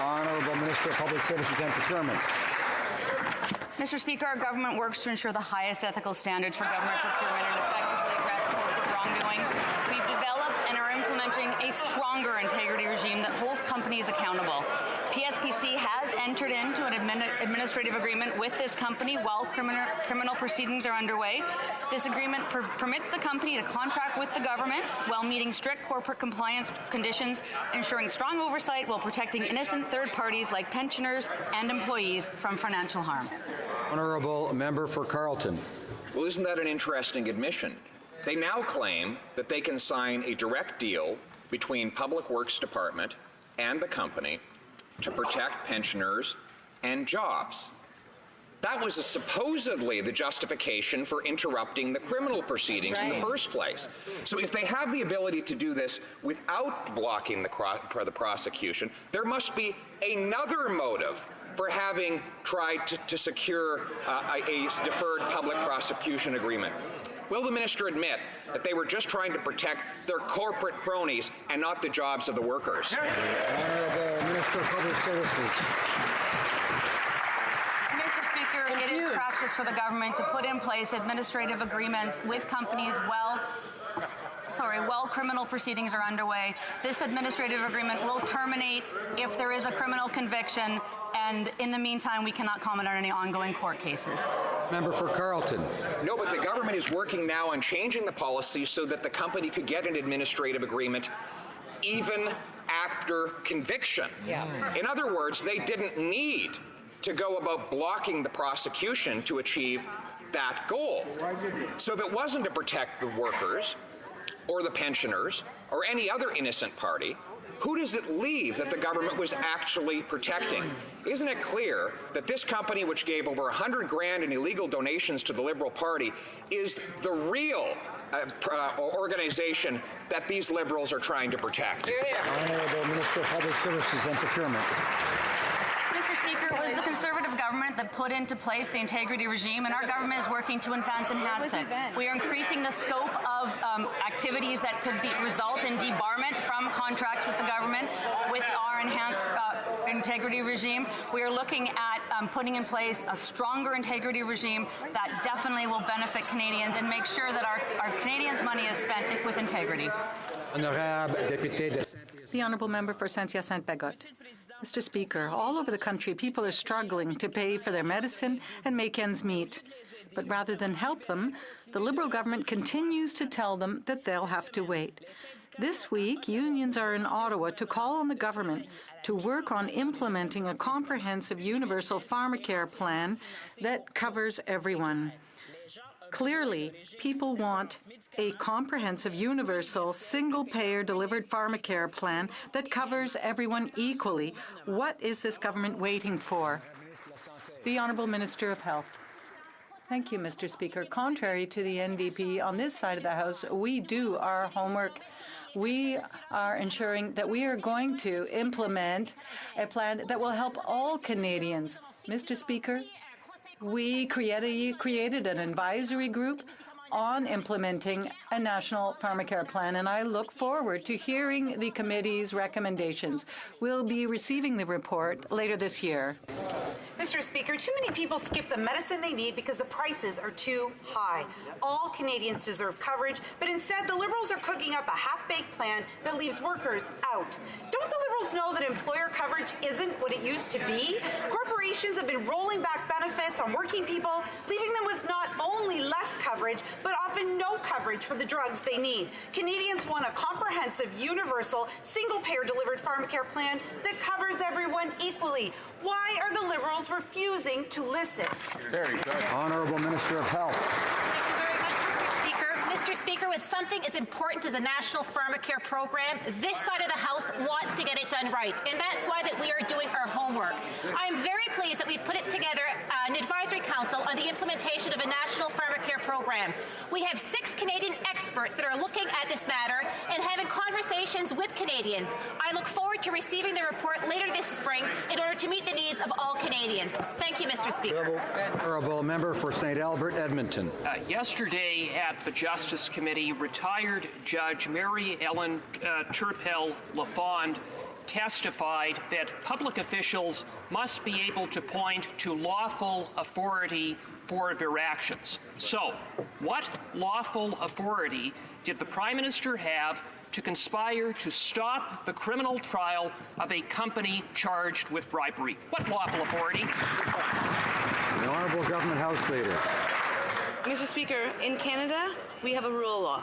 Honourable Minister of Public Services and Procurement. Mr. Speaker, our government works to ensure the highest ethical standards for government procurement and effectively address corporate wrongdoing. We've developed and are implementing a stronger integrity regime that holds companies accountable. PSPC has entered into an administrative agreement with this company while criminal proceedings are underway. This agreement permits the company to contract with the government while meeting strict corporate compliance conditions, ensuring strong oversight while protecting innocent third parties like pensioners and employees from financial harm. Honourable member for Carleton. Well, isn't that an interesting admission? They now claim that they can sign a direct deal between Public Works Department and the company to protect pensioners and jobs. That was supposedly the justification for interrupting the criminal proceedings in the first place. So if they have the ability to do this without blocking the prosecution, there must be another motive for having tried to secure a deferred public prosecution agreement. Will the minister admit that they were just trying to protect their corporate cronies and not the jobs of the workers? Honourable Minister of Public Services. Mr. Speaker, it is practice for the government to put in place administrative agreements with companies while criminal proceedings are underway. This administrative agreement will terminate if there is a criminal conviction, and in the meantime, we cannot comment on any ongoing court cases. Member for Carleton. No, but the government is working now on changing the policy so that the company could get an administrative agreement even after conviction. In other words, they didn't need to go about blocking the prosecution to achieve that goal. So if it wasn't to protect the workers or the pensioners or any other innocent party, who does it leave that the government was actually protecting? Isn't it clear that this company, which gave over $100 grand in illegal donations to the Liberal Party, is the real organization that these Liberals are trying to protect? Honourable Minister of Public Services and Procurement. Mr. Speaker, it was the Conservative government that put into place the integrity regime, and our government is working to enhance it. We are increasing the scope of activities that could result in debarment from contracts with the government with our enhanced integrity regime. We are looking at putting in place a stronger integrity regime that definitely will benefit Canadians and make sure that our Canadians' money is spent with integrity. The Honourable Member for Saint-Hyacinthe-Bagotte. Mr. Speaker, all over the country, people are struggling to pay for their medicine and make ends meet. But rather than help them, the Liberal government continues to tell them that they'll have to wait. This week, unions are in Ottawa to call on the government to work on implementing a comprehensive universal pharmacare plan that covers everyone. Clearly, people want a comprehensive, universal, single-payer delivered pharmacare plan that covers everyone equally. What is this government waiting for? The Honourable Minister of Health. Thank you, Mr. Speaker. Contrary to the NDP, on this side of the House, we do our homework. We are ensuring that we are going to implement a plan that will help all Canadians. Mr. Speaker, we created an advisory group on implementing a national pharmacare plan, and I look forward to hearing the committee's recommendations. We'll be receiving the report later this year. Mr. Speaker, too many people skip the medicine they need because the prices are too high. All Canadians deserve coverage, but instead the Liberals are cooking up a half-baked plan that leaves workers out. Don't the Liberals know that employer coverage isn't what it used to be? Corporations have been rolling back benefits on working people, leaving them with not only less coverage, but often no coverage for the drugs they need. Canadians want a comprehensive, universal, single-payer delivered pharmacare plan that covers everyone equally. Why are the Liberals refusing to listen? Very good. Honourable Minister of Health. Thank you very much, Mr. Speaker. Mr. Speaker, with something as important as a national pharmacare program, this side of the House wants to get it done right, and that's why that we are doing our homework. I'm very pleased that we've put it together an advisory council on the implementation of a national pharmacare program. We have 6 Canadian experts that are looking at this matter and having conversations with Canadians. I look forward to receiving the report later this spring in order to meet the needs of all Canadians. Thank you, Mr. Speaker. Honourable Member for St. Albert, Edmonton. Yesterday at the Justice Committee, retired Judge Mary Ellen Turpel-Lafond testified that public officials must be able to point to lawful authority for their actions. So, what lawful authority did the Prime Minister have to conspire to stop the criminal trial of a company charged with bribery? What lawful authority? The Honourable Government House Leader. Mr. Speaker, in Canada, we have a rule of law.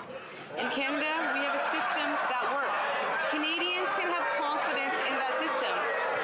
In Canada, we have a system that works. Canadians can have confidence in that system.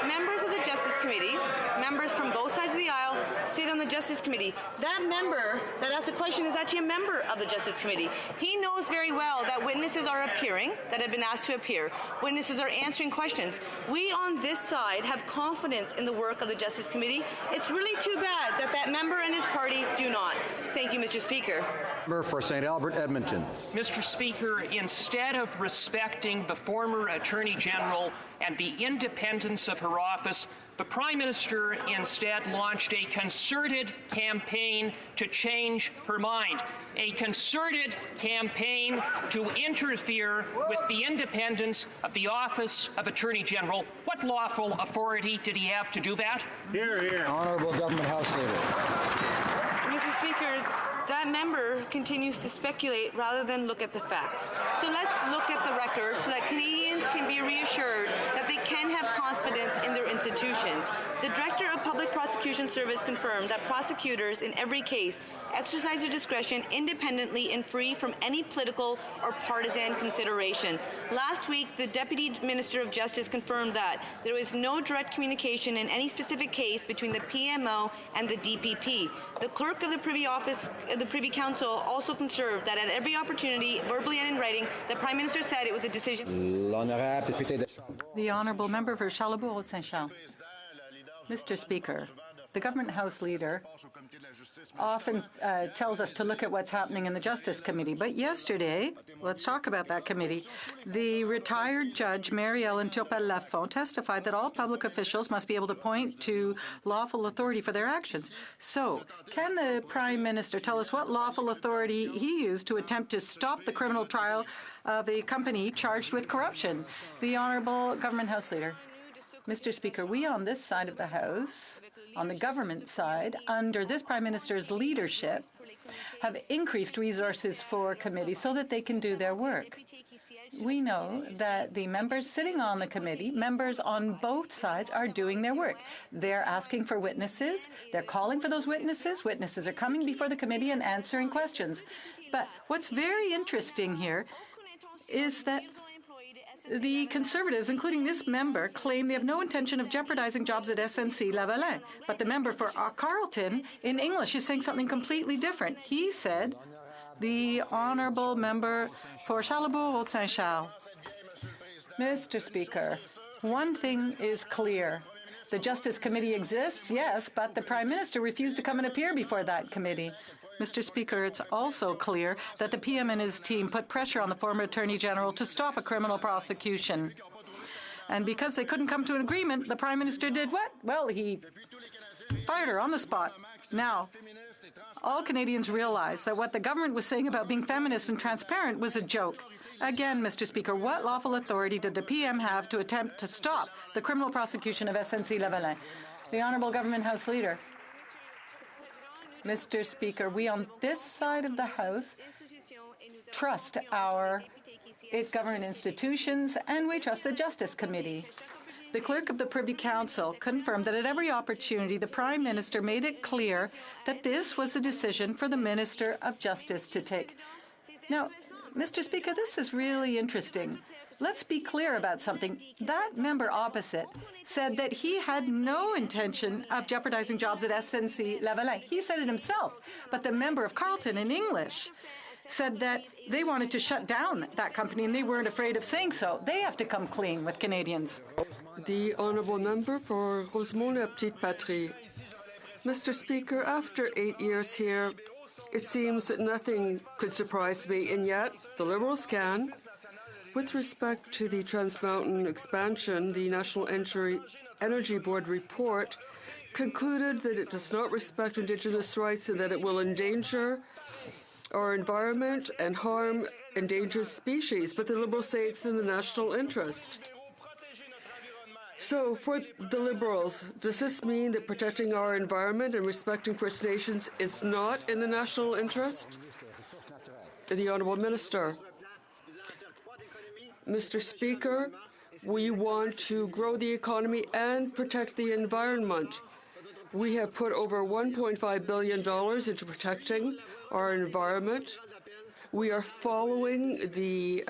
Members of the Justice Committee, members from both sides of the aisle, sit on the Justice Committee. That member that asked a question is actually a member of the Justice Committee. He knows very well that witnesses are appearing, that have been asked to appear. Witnesses are answering questions. We on this side have confidence in the work of the Justice Committee. It's really too bad that that member and his party do not. Thank you, Mr. Speaker. Member for St. Albert, Edmonton. Mr. Speaker, instead of respecting the former Attorney General and the independence of her office, the Prime Minister instead launched a concerted campaign to change her mind, a concerted campaign to interfere with the independence of the Office of Attorney General. What lawful authority did he have to do that? Hear, hear. Honourable Government House Leader. Mr. Speaker, that member continues to speculate rather than look at the facts. So let's look at the record so that Canadians can be reassured that they can have confidence in their institutions. The Director of Public Prosecution Service confirmed that prosecutors in every case exercise their discretion independently and free from any political or partisan consideration. Last week, the Deputy Minister of Justice confirmed that there was no direct communication in any specific case between the PMO and the DPP. The Clerk of the Privy Council also confirmed that at every opportunity, verbally and in writing, the Prime Minister said it was a decision. The Honourable Member for Charlebourg-Saint-Charles. Mr. Speaker, The government House leader often tells us to look at what's happening in the Justice Committee. But yesterday, let's talk about that committee, the retired judge, Mary Ellen Turpel-Lafont, testified that all public officials must be able to point to lawful authority for their actions. So, can the Prime Minister tell us what lawful authority he used to attempt to stop the criminal trial of a company charged with corruption? The Honourable Government House Leader. Mr. Speaker, we on this side of the House, on the government side, under this Prime Minister's leadership, have increased resources for committees so that they can do their work. We know that the members sitting on the committee, members on both sides, are doing their work. They're asking for witnesses. They're calling for those witnesses. Witnesses are coming before the committee and answering questions. But what's very interesting here is that the Conservatives, including this member, claim they have no intention of jeopardizing jobs at SNC-Lavalin. But the member for Carleton, in English, is saying something completely different. He said, the honourable member for Charlebourg-Saint-Charles. Mr. Speaker, one thing is clear. The Justice Committee exists, yes, but the Prime Minister refused to come and appear before that committee. Mr. Speaker, it's also clear that the PM and his team put pressure on the former Attorney General to stop a criminal prosecution. And because they couldn't come to an agreement, the Prime Minister did what? Well, he fired her on the spot. Now, all Canadians realize that what the government was saying about being feminist and transparent was a joke. Again, Mr. Speaker, what lawful authority did the PM have to attempt to stop the criminal prosecution of SNC-Lavalin? The Honourable Government House Leader. Mr. Speaker, we on this side of the House trust our government institutions, and we trust the Justice Committee. The Clerk of the Privy Council confirmed that at every opportunity the Prime Minister made it clear that this was a decision for the Minister of Justice to take. Now, Mr. Speaker, this is really interesting. Let's be clear about something. That member opposite said that he had no intention of jeopardizing jobs at SNC-Lavalin. He said it himself. But the member of Carleton in English said that they wanted to shut down that company and they weren't afraid of saying so. They have to come clean with Canadians. The honourable member for Rosemont-la-Petite-Patrie. Mr. Speaker, after 8 years here, it seems that nothing could surprise me, and yet the Liberals can. With respect to the Trans Mountain expansion, the National Energy Board report concluded that it does not respect Indigenous rights and that it will endanger our environment and harm endangered species. But the Liberals say it's in the national interest. So for the Liberals, does this mean that protecting our environment and respecting First Nations is not in the national interest? The Honourable Minister. Mr. Speaker, we want to grow the economy and protect the environment. We have put over $1.5 billion into protecting our environment. We are following the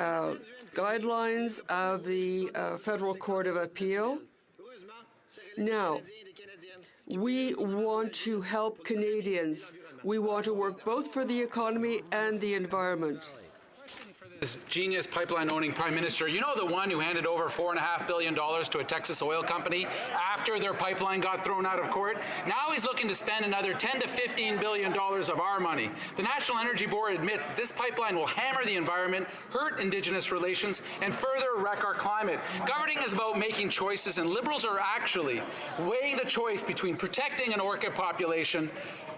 guidelines of the Federal Court of Appeal. Now, we want to help Canadians. We want to work both for the economy and the environment. This genius pipeline-owning Prime Minister, you know, the one who handed over $4.5 billion to a Texas oil company after their pipeline got thrown out of court? Now he's looking to spend another $10 to $15 billion of our money. The National Energy Board admits that this pipeline will hammer the environment, hurt Indigenous relations, and further wreck our climate. Governing is about making choices, and Liberals are actually weighing the choice between protecting an orchid population,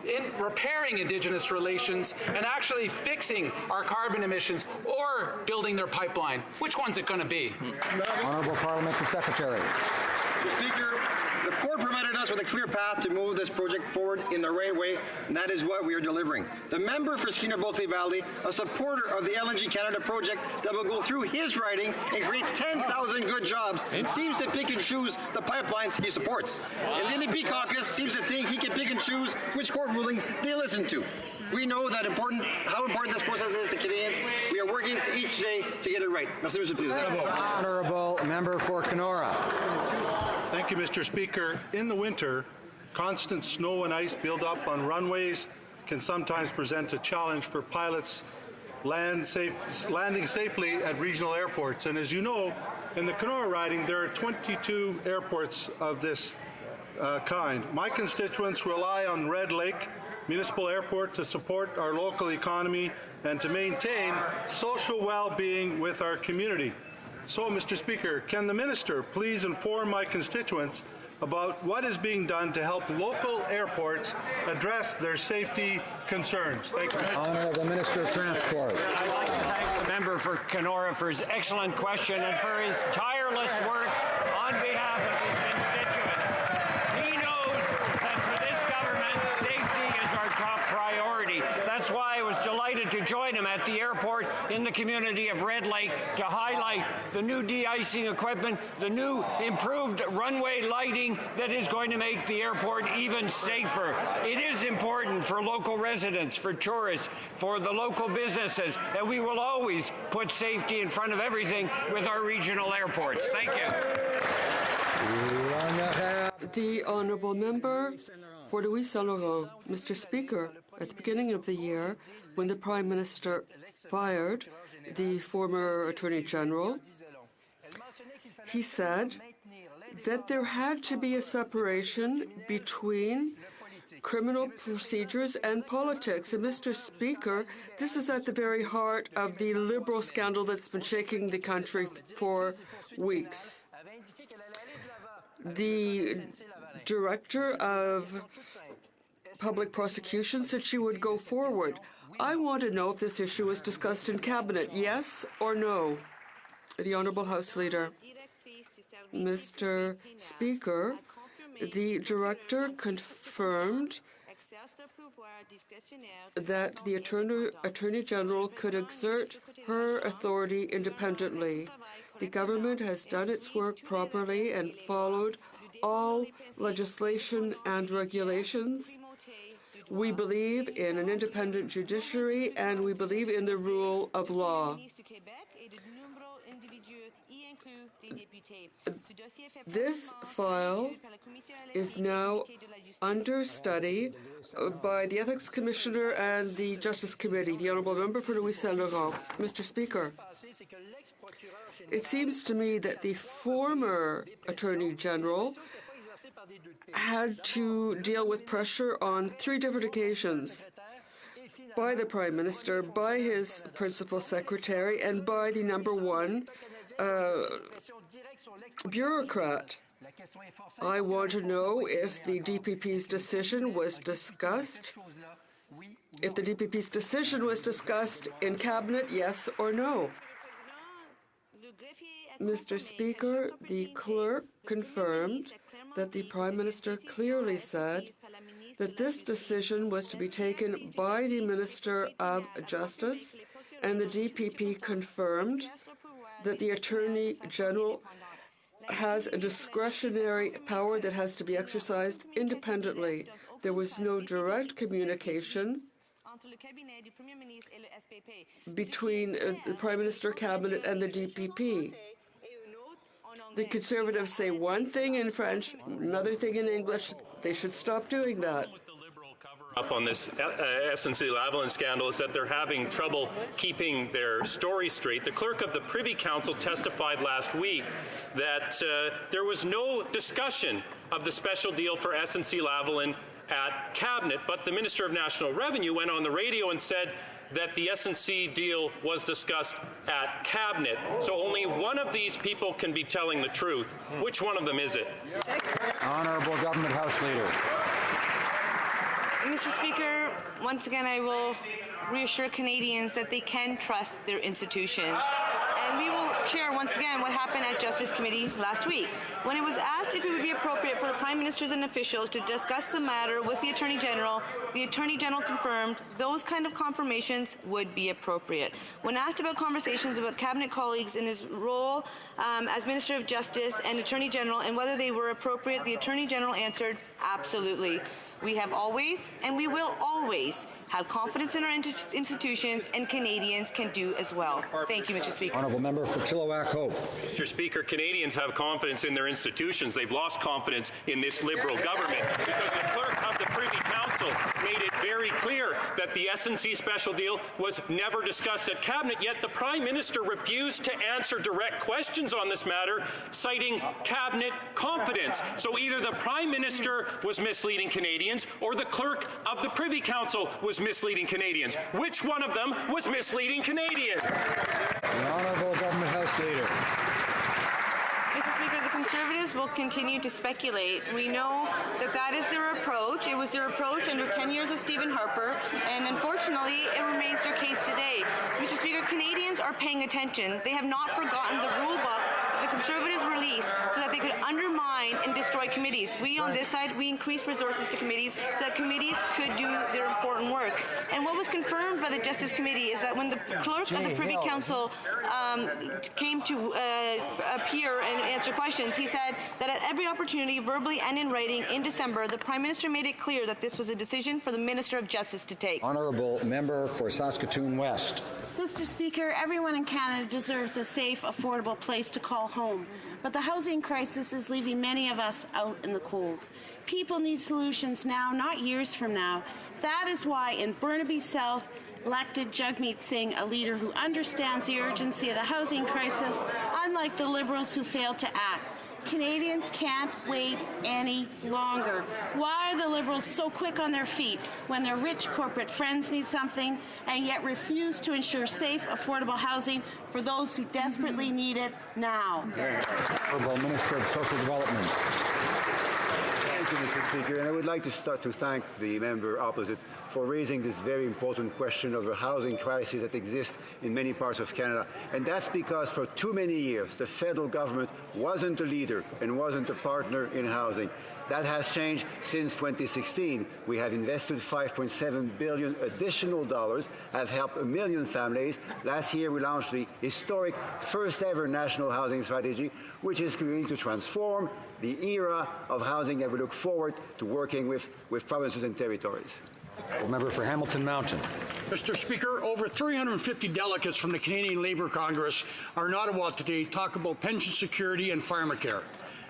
in repairing Indigenous relations, and actually fixing our carbon emissions, or building their pipeline. Which one's it going to be? Honourable Parliamentary Secretary. Mr. Speaker, the court provided us with a clear path to move this project forward in the right way, and that is what we are delivering. The member for Skeena-Bulkley Valley, a supporter of the LNG Canada project that will go through his riding and create 10,000 good jobs, seems to pick and choose the pipelines he supports. And the NDP caucus seems to think he can pick and choose which court rulings they listen to. We know that how important this process is to Canadians. We are working each day to get it right. Merci, Mr. President. Honourable member for Kenora. Thank you, Mr. Speaker. In the winter, constant snow and ice build up on runways can sometimes present a challenge for pilots landing safely at regional airports. And as you know, in the Kenora riding, there are 22 airports of this kind. My constituents rely on Red Lake Municipal Airport to support our local economy and to maintain social well-being with our community. So, Mr. Speaker, can the Minister please inform my constituents about what is being done to help local airports address their safety concerns? Thank you. Honourable Minister of Transport. I'd like to thank the member for Kenora for his excellent question and for his tireless work on behalf of his constituents. He knows that for this government, safety is our top priority. That's why I was delighted to join him at the airport in the community of Red Lake to highlight the new de-icing equipment, the new improved runway lighting that is going to make the airport even safer. It is important for local residents, for tourists, for the local businesses, and we will always put safety in front of everything with our regional airports. Thank you. The Honourable Member for Louis Saint-Laurent. Mr. Speaker, at the beginning of the year, when the Prime Minister fired the former Attorney General, he said that there had to be a separation between criminal procedures and politics. And Mr. Speaker, this is at the very heart of the Liberal scandal that's been shaking the country for weeks. The Director of Public Prosecution said she would go forward. I want to know if this issue was discussed in Cabinet, yes or no? The Honourable House Leader. Mr. Speaker, the Director confirmed that the Attorney General could exert her authority independently. The government has done its work properly and followed all legislation and regulations. We believe in an independent judiciary and we believe in the rule of law. This file is now under study by the Ethics Commissioner and the Justice Committee. The Honourable Member for Louis Saint-Laurent. Mr. Speaker, it seems to me that the former Attorney General had to deal with pressure on 3 different occasions by the Prime Minister, by his Principal Secretary, and by the number 1 bureaucrat. I want to know if the DPP's decision was discussed. If the DPP's decision was discussed in Cabinet, yes or no? Mr. Speaker, the clerk confirmed that the Prime Minister clearly said that this decision was to be taken by the Minister of Justice, and the DPP confirmed that the Attorney General has a discretionary power that has to be exercised independently. There was no direct communication between the Prime Minister Cabinet and the DPP. The Conservatives say one thing in French, another thing in English. They should stop doing that. Up on this SNC-Lavalin scandal is that they're having trouble keeping their story straight. The clerk of the Privy Council testified last week that there was no discussion of the special deal for SNC-Lavalin at Cabinet, but the Minister of National Revenue went on the radio and said that the SNC deal was discussed at Cabinet. So only one of these people can be telling the truth. Which one of them is it? Honourable Government House Leader. Mr. Speaker, once again, I will reassure Canadians that they can trust their institutions. And we will share once again what happened at Justice Committee last week. When it was asked if it would be appropriate for the Prime Ministers and officials to discuss the matter with the Attorney General confirmed those kind of confirmations would be appropriate. When asked about conversations about Cabinet colleagues in his role as Minister of Justice and Attorney General and whether they were appropriate, the Attorney General answered, absolutely. We have always, and we will always, have confidence in our institutions, and Canadians can do as well. Thank you, Mr. Speaker. Honourable Member for Chilliwack Hope. Mr. Speaker, Canadians have confidence in their institutions. They've lost confidence in this Liberal government because the clerk of the Privy Council made it very clear that the SNC special deal was never discussed at Cabinet, yet the Prime Minister refused to answer direct questions on this matter, citing Cabinet confidence. So either the Prime Minister was misleading Canadians or the Clerk of the Privy Council was misleading Canadians. Which one of them was misleading Canadians? The Honourable Government House Leader. Mr. Speaker, the Conservatives will continue to speculate. We know that that is their approach. It was their approach under 10 years of Stephen Harper, and unfortunately, it remains their case today. Mr. Speaker, Canadians are paying attention. They have not forgotten the rule book that the Conservatives released so that they could undermine and destroy committees. We on this side, we increased resources to committees so that committees could do their important work. And what was confirmed by the Justice Committee is that when the Clerk of the Privy Council came to appear and answer questions, he said that at every opportunity, verbally and in writing, in December, the Prime Minister made it clear that this was a decision for the Minister of Justice to take. Honourable Member for Saskatoon West. Mr. Speaker, everyone in Canada deserves a safe, affordable place to call home. But the housing crisis is leaving many of us out in the cold. People need solutions now, not years from now. That is why in Burnaby South, elected Jagmeet Singh, a leader who understands the urgency of the housing crisis, unlike the Liberals who failed to act. Canadians can't wait any longer. Why are the Liberals so quick on their feet when their rich corporate friends need something and yet refuse to ensure safe, affordable housing for those who desperately need it now? Honourable Minister of Social Development. Thank you, Mr. Speaker. And I would like to start to thank the member opposite for raising this very important question of a housing crisis that exists in many parts of Canada. And that's because for too many years, the federal government wasn't a leader and wasn't a partner in housing. That has changed since 2016. We have invested $5.7 billion additional dollars, have helped 1 million families. Last year, we launched the historic first ever national housing strategy, which is going to transform the era of housing that we look forward to working with provinces and territories. Member for Hamilton Mountain. Mr. Speaker, over 350 delegates from the Canadian Labour Congress are in Ottawa today to talk about pension security and pharmacare.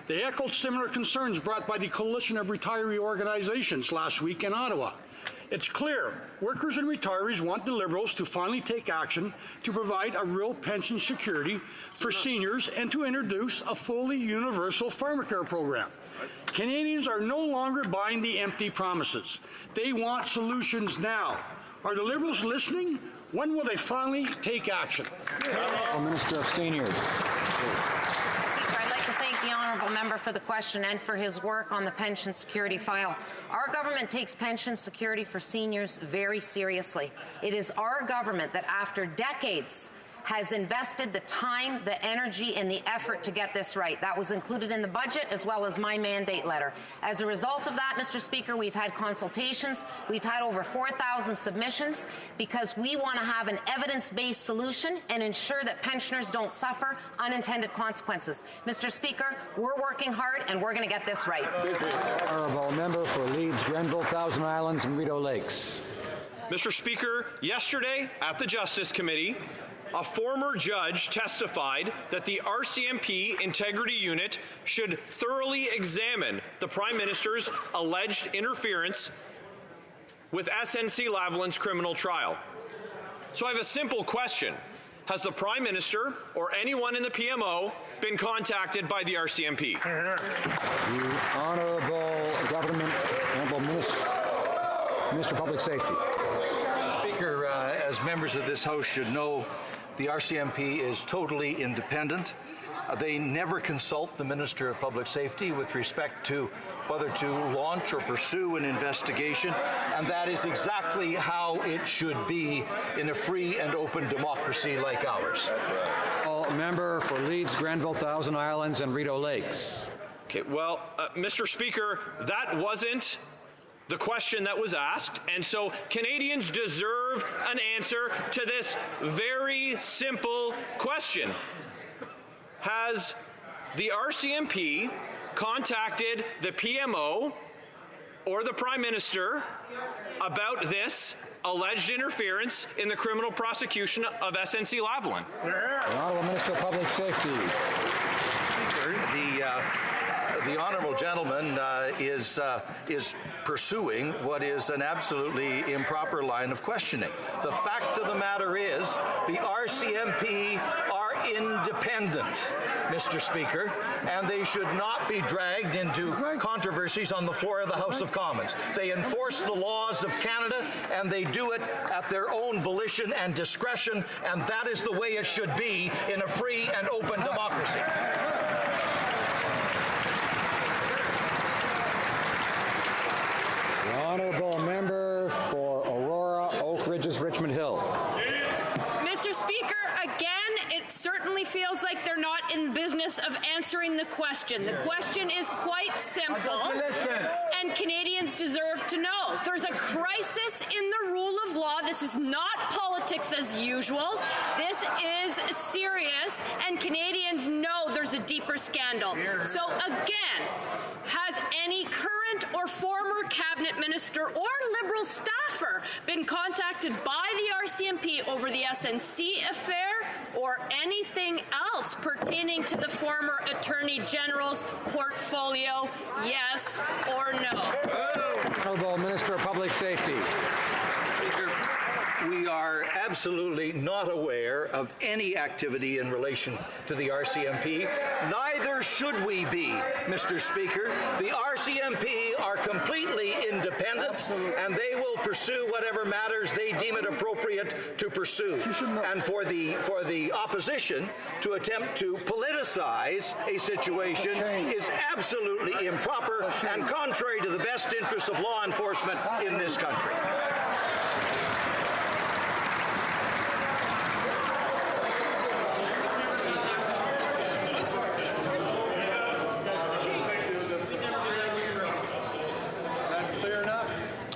They echoed similar concerns brought by the Coalition of Retiree Organizations last week in Ottawa. It's clear workers and retirees want the Liberals to finally take action to provide a real pension security for seniors and to introduce a fully universal pharmacare program. Canadians are no longer buying the empty promises. They want solutions now. Are the Liberals listening? When will they finally take action? Minister of Seniors. I'd like to thank the honourable member for the question and for his work on the pension security file. Our government takes pension security for seniors very seriously. It is our government that, after decades, has invested the time, the energy, and the effort to get this right. That was included in the budget as well as my mandate letter. As a result of that, Mr. Speaker, we've had consultations. We've had over 4,000 submissions because we want to have an evidence-based solution and ensure that pensioners don't suffer unintended consequences. Mr. Speaker, we're working hard and we're going to get this right. Honourable Member for Leeds, Grenville, Thousand Islands, and Rideau Lakes. Mr. Speaker, yesterday at the Justice Committee, a former judge testified that the RCMP Integrity Unit should thoroughly examine the Prime Minister's alleged interference with SNC-Lavalin's criminal trial. So I have a simple question. Has the Prime Minister or anyone in the PMO been contacted by the RCMP? The Honourable Minister of Public Safety. Speaker, as members of this House should know, the RCMP is totally independent. They never consult the Minister of Public Safety with respect to whether to launch or pursue an investigation, and that is exactly how it should be in a free and open democracy like ours. Member for Leeds, Grenville, Thousand Islands, and Rideau Lakes. Okay, well, Mr. Speaker, that wasn't the question that was asked, and so Canadians deserve an answer to this very simple question. Has the RCMP contacted the PMO or the Prime Minister about this alleged interference in the criminal prosecution of SNC-Lavalin? The Honourable Minister of Public Safety. Mr. Speaker, the honourable gentleman is pursuing what is an absolutely improper line of questioning. The fact of the matter is the RCMP are independent, Mr. Speaker, and they should not be dragged into controversies on the floor of the House of Commons. They enforce the laws of Canada, and they do it at their own volition and discretion, and that is the way it should be in a free and open democracy. The honourable member for Aurora, Oak Ridges, Richmond Hill. Mr. Speaker, again, it certainly feels like they're not in the business of answering the question. The question is quite simple, and Canadians deserve to know. There's a crisis in the rule of law. This is not politics as usual. This is serious, and Canadians know there's a deeper scandal. So again, has any current or former cabinet minister or Liberal staffer been contacted by the RCMP over the SNC affair or anything else pertaining to the former Attorney General's portfolio? Yes or no? Honourable Minister of Public Safety. Speaker, we are absolutely not aware of any activity in relation to the RCMP. Neither should we be, Mr. Speaker. The RCMP are completely independent, and they will pursue whatever matters they deem it appropriate to pursue. And for the opposition to attempt to politicize a situation is absolutely improper and contrary to the best interests of law enforcement in this country.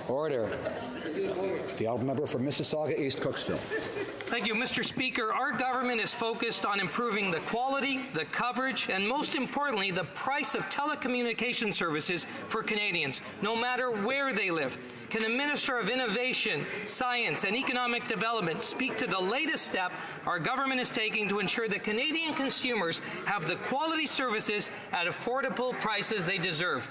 Order. The honourable member for Mississauga East Cooksville. Thank you, Mr. Speaker. Our government is focused on improving the quality, the coverage, and most importantly, the price of telecommunication services for Canadians, no matter where they live. Can the Minister of Innovation, Science and Economic Development speak to the latest step our government is taking to ensure that Canadian consumers have the quality services at affordable prices they deserve?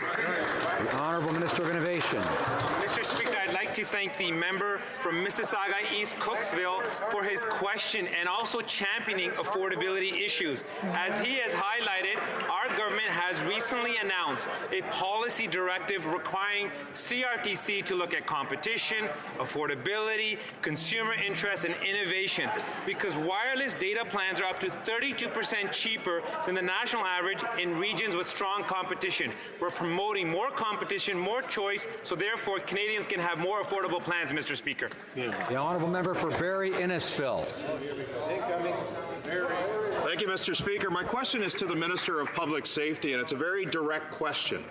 The Honourable Minister of Innovation. Mr. Speaker, I'd like to thank the member from Mississauga East Cooksville for his question and also championing affordability issues. As he has highlighted, our government has recently announced a policy directive requiring CRTC to look at competition, affordability, consumer interests, and innovations, because wireless data plans are up to 32% cheaper than the national average in regions with strong competition. We're promoting more competition, more choice, so therefore Canadians can have more affordable plans, Mr. Speaker. The honourable member for Barrie Innisfil. Thank you, Mr. Speaker. My question is to the Minister of Public Safety, and it's a very direct question.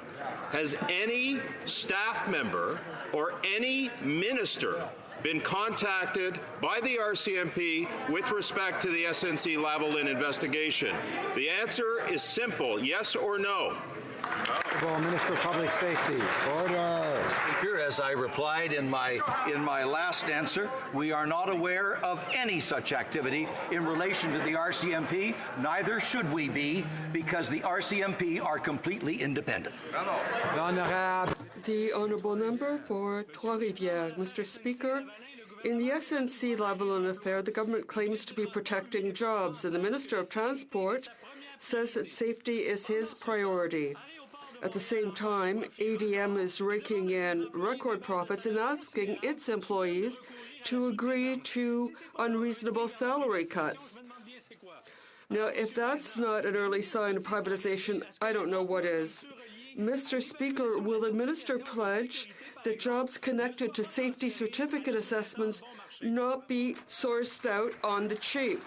Has any staff member or any minister been contacted by the RCMP with respect to the SNC-Lavalin investigation? The answer is simple, yes or no. Honourable Minister of Public Safety. Order. Speaker, as I replied in my last answer, we are not aware of any such activity in relation to the RCMP. Neither should we be, because the RCMP are completely independent. The honourable member for Trois-Rivières. Mr. Speaker, in the SNC-Lavalin affair, the government claims to be protecting jobs, and the Minister of Transport says that safety is his priority. At the same time, ADM is raking in record profits and asking its employees to agree to unreasonable salary cuts. Now, if that's not an early sign of privatization, I don't know what is. Mr. Speaker, will the minister pledge that jobs connected to safety certificate assessments not be sourced out on the cheap?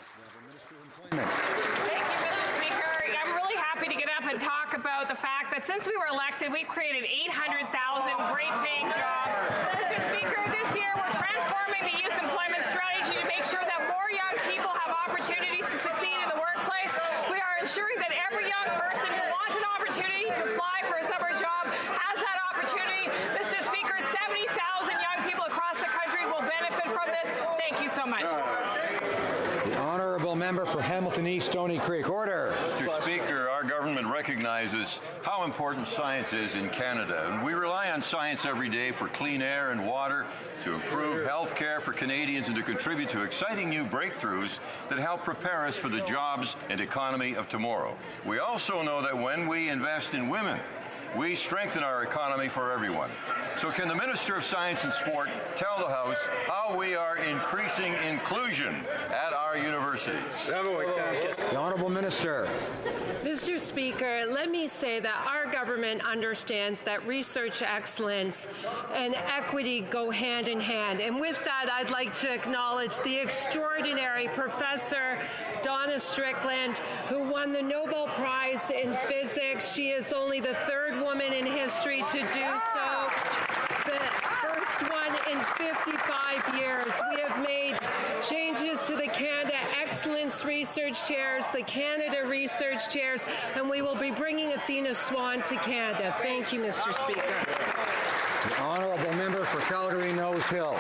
To get up and talk about the fact that since we were elected, we've created 800,000 great-paying jobs. Mr. Speaker, this year we're transforming the youth employment strategy to make sure that more young people have opportunities to succeed in the workplace. We are ensuring that every young person who wants an opportunity to apply for a summer job has that opportunity. Mr. Speaker, 70,000 young people across the country will benefit from this. Thank you so much. The honourable member member for Hamilton East Stony Creek. Order. Mr. Speaker, our government recognizes how important science is in Canada, and we rely on science every day for clean air and water, to improve health care for Canadians, and to contribute to exciting new breakthroughs that help prepare us for the jobs and economy of tomorrow. We also know that when we invest in women, we strengthen our economy for everyone. So can the Minister of Science and Sport tell the House how we are increasing inclusion at our universities? The Honourable Minister. Mr. Speaker, let me say that our government understands that research excellence and equity go hand in hand. And with that, I'd like to acknowledge the extraordinary Professor Donna Strickland, who won the Nobel Prize in Physics. She is only the third woman in history to do so. The first one in 55 years. We have made changes to the Canada Excellence Research Chairs, the Canada Research Chairs, and we will be bringing Athena Swan to Canada. Thank you, Mr. Speaker. The Honourable Member for Calgary Nose Hill.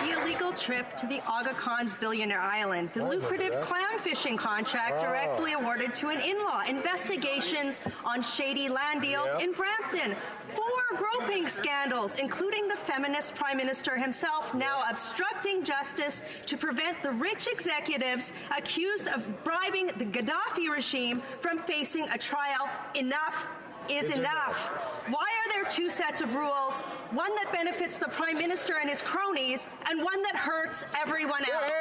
The illegal trip to the Aga Khan's Billionaire Island, the lucrative clam fishing contract directly awarded to an in-law, investigations on shady land deals in Brampton, 4 groping scandals, including the feminist Prime Minister himself now obstructing justice to prevent the rich executives accused of bribing the Gaddafi regime from facing a trial. Enough is enough. Why are there 2 sets of rules, one that benefits the Prime Minister and his cronies, and one that hurts everyone else?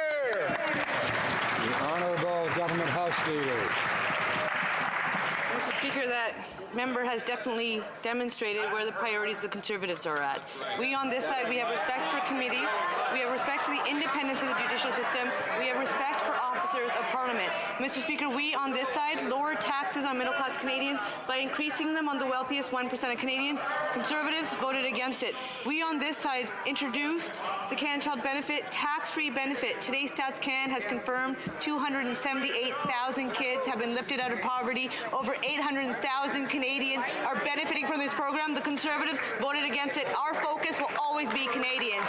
The Honourable Government House Leader. Mr. Speaker, that member has definitely demonstrated where the priorities of the Conservatives are at. We on this side, we have respect for committees, we have respect for the independence of the judicial system, we have respect for officers of Parliament. Mr. Speaker, we on this side lower taxes on middle-class Canadians by increasing them on the wealthiest 1% of Canadians. Conservatives voted against it. We on this side introduced the Canada Child Benefit, tax-free benefit. Today's Stats Can has confirmed 278,000 kids have been lifted out of poverty. Over 800,000 Canadians are benefiting from this program. The Conservatives voted against it. Our focus will always be Canadians.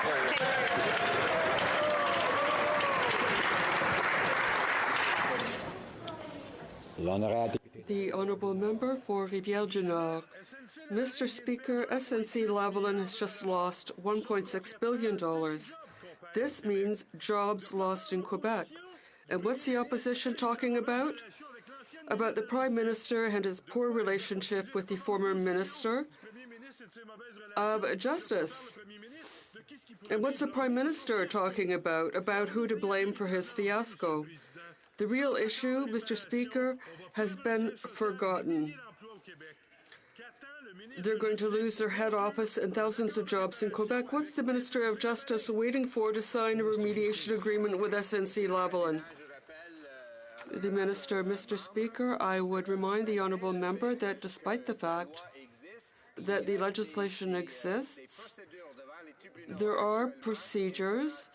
The Honourable Member for Rivière-du-Nord. Mr. Speaker, SNC-Lavalin has just lost $1.6 billion. This means jobs lost in Quebec. And what's the opposition talking about? About the Prime Minister and his poor relationship with the former Minister of Justice. And what's the Prime Minister talking about? About who to blame for his fiasco. The real issue, Mr. Speaker, has been forgotten. They're going to lose their head office and thousands of jobs in Quebec. What's the Minister of Justice waiting for to sign a remediation agreement with SNC-Lavalin? The Minister, Mr. Speaker, I would remind the Honourable Member that despite the fact that the legislation exists, there are procedures,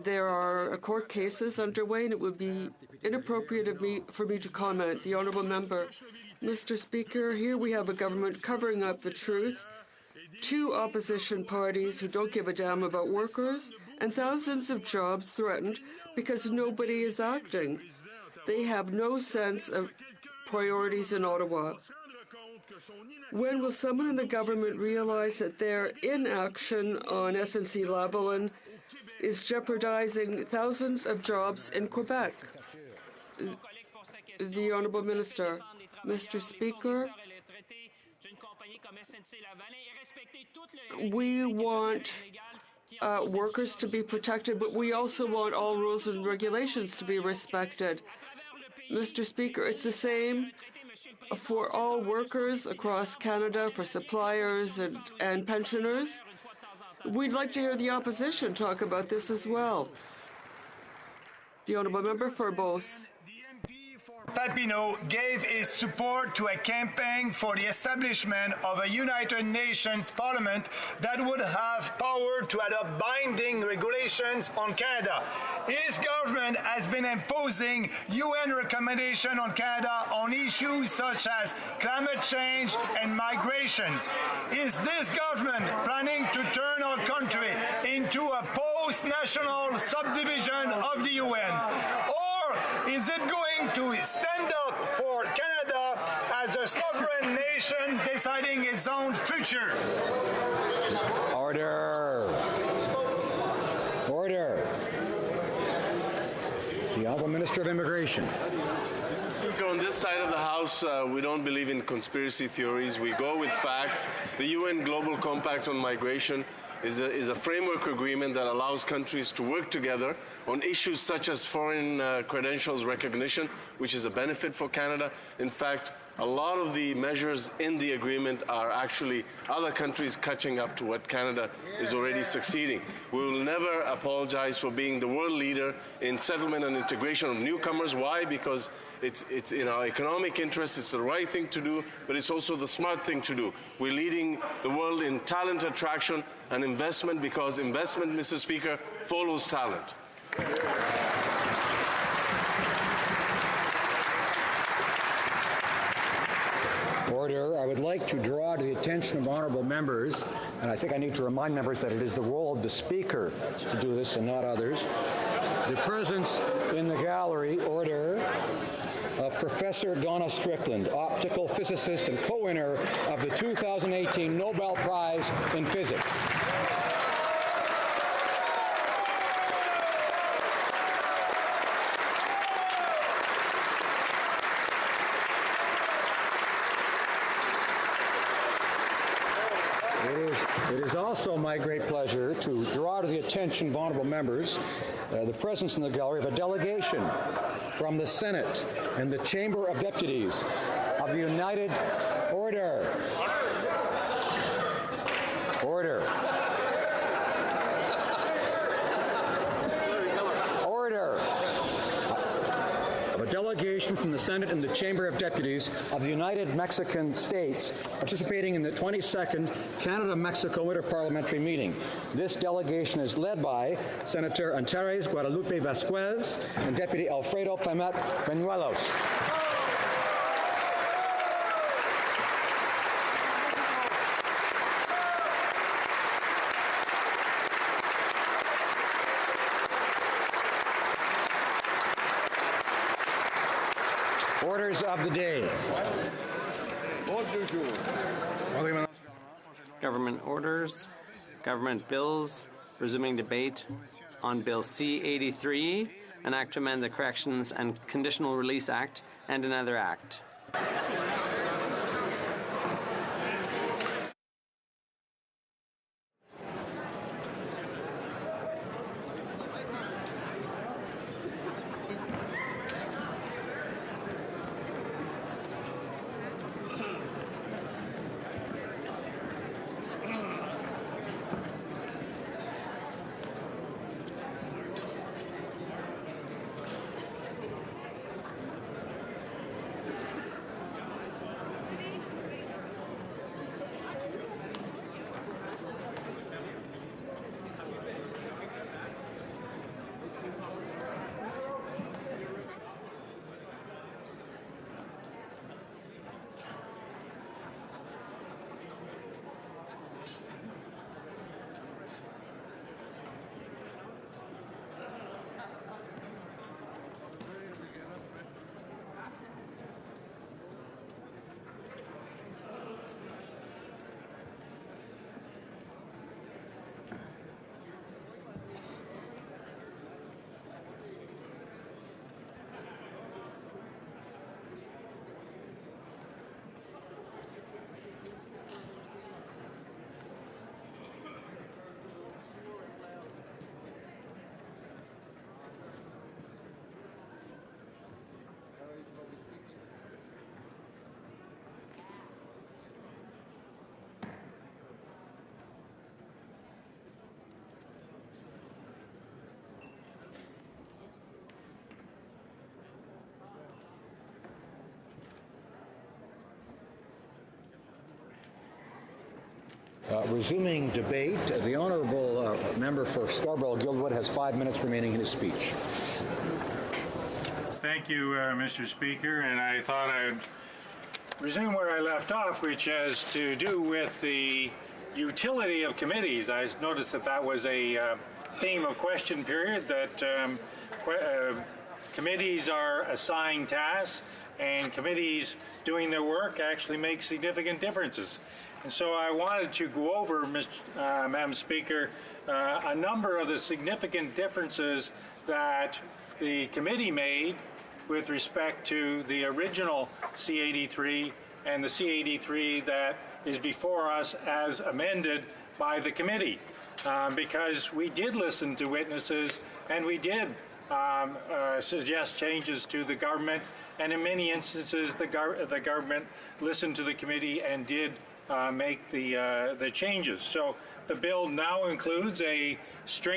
there are court cases underway, and it would be inappropriate for me to comment. The Honourable Member, Mr. Speaker, here we have a government covering up the truth, 2 opposition parties who don't give a damn about workers, and thousands of jobs threatened because nobody is acting. They have no sense of priorities in Ottawa. When will someone in the government realize that their inaction on SNC-Lavalin is jeopardizing thousands of jobs in Quebec? The Honourable Minister. Mr. Speaker, we want workers to be protected, but we also want all rules and regulations to be respected. Mr. Speaker, it's the same for all workers across Canada, for suppliers and pensioners. We'd like to hear the opposition talk about this as well. The Honourable Member for both. Papineau gave his support to a campaign for the establishment of a United Nations Parliament that would have power to adopt binding regulations on Canada. His government has been imposing UN recommendations on Canada on issues such as climate change and migrations. Is this government planning to turn our country into a most national subdivision of the UN? Or is it going to stand up for Canada as a sovereign nation deciding its own future? Order. Order. The Honourable Minister of Immigration. On this side of the House, we don't believe in conspiracy theories. We go with facts. The UN Global Compact on Migration is a framework agreement that allows countries to work together on issues such as foreign credentials recognition, which is a benefit for Canada. In fact, a lot of the measures in the agreement are actually other countries catching up to what Canada is already succeeding. We will never apologize for being the world leader in settlement and integration of newcomers. Why? Because it's in our economic interest, it's the right thing to do, but it's also the smart thing to do. We're leading the world in talent attraction and investment, because investment, Mr. Speaker, follows talent. Order. I would like to draw to the attention of honourable members, and I think I need to remind members that it is the role of the Speaker to do this and not others, the presence in the gallery, order, of Professor Donna Strickland, optical physicist and co-winner of the 2018 Nobel Prize in Physics. It is also my great pleasure to draw to the attention of honourable members the presence in the gallery of a delegation from the Senate and the Chamber of Deputies of the United Order. Order. Order. Of a delegation from the Senate and the Chamber of Deputies of the United Mexican States participating in the 22nd Canada-Mexico Interparliamentary Meeting. This delegation is led by Senator Antares Guadalupe Vasquez and Deputy Alfredo Clemente Benuelos. Orders of the day. Government orders, government bills, resuming debate on Bill C-83, an act to amend the Corrections and Conditional Release Act, and another act. Resuming debate, the honourable member for Scarborough-Guildwood has 5 minutes remaining in his speech. Thank you, Mr. Speaker, and I thought I'd resume where I left off, which has to do with the utility of committees. I noticed that that was a theme of question period that committees are assigned tasks, and committees doing their work actually make significant differences. And so I wanted to go over, Madam Speaker, a number of the significant differences that the committee made with respect to the original C-83 and the C-83 that is before us as amended by the committee. Because we did listen to witnesses and we did suggest changes to the government, and in many instances the government listened to the committee and did make the changes. So the bill now includes a string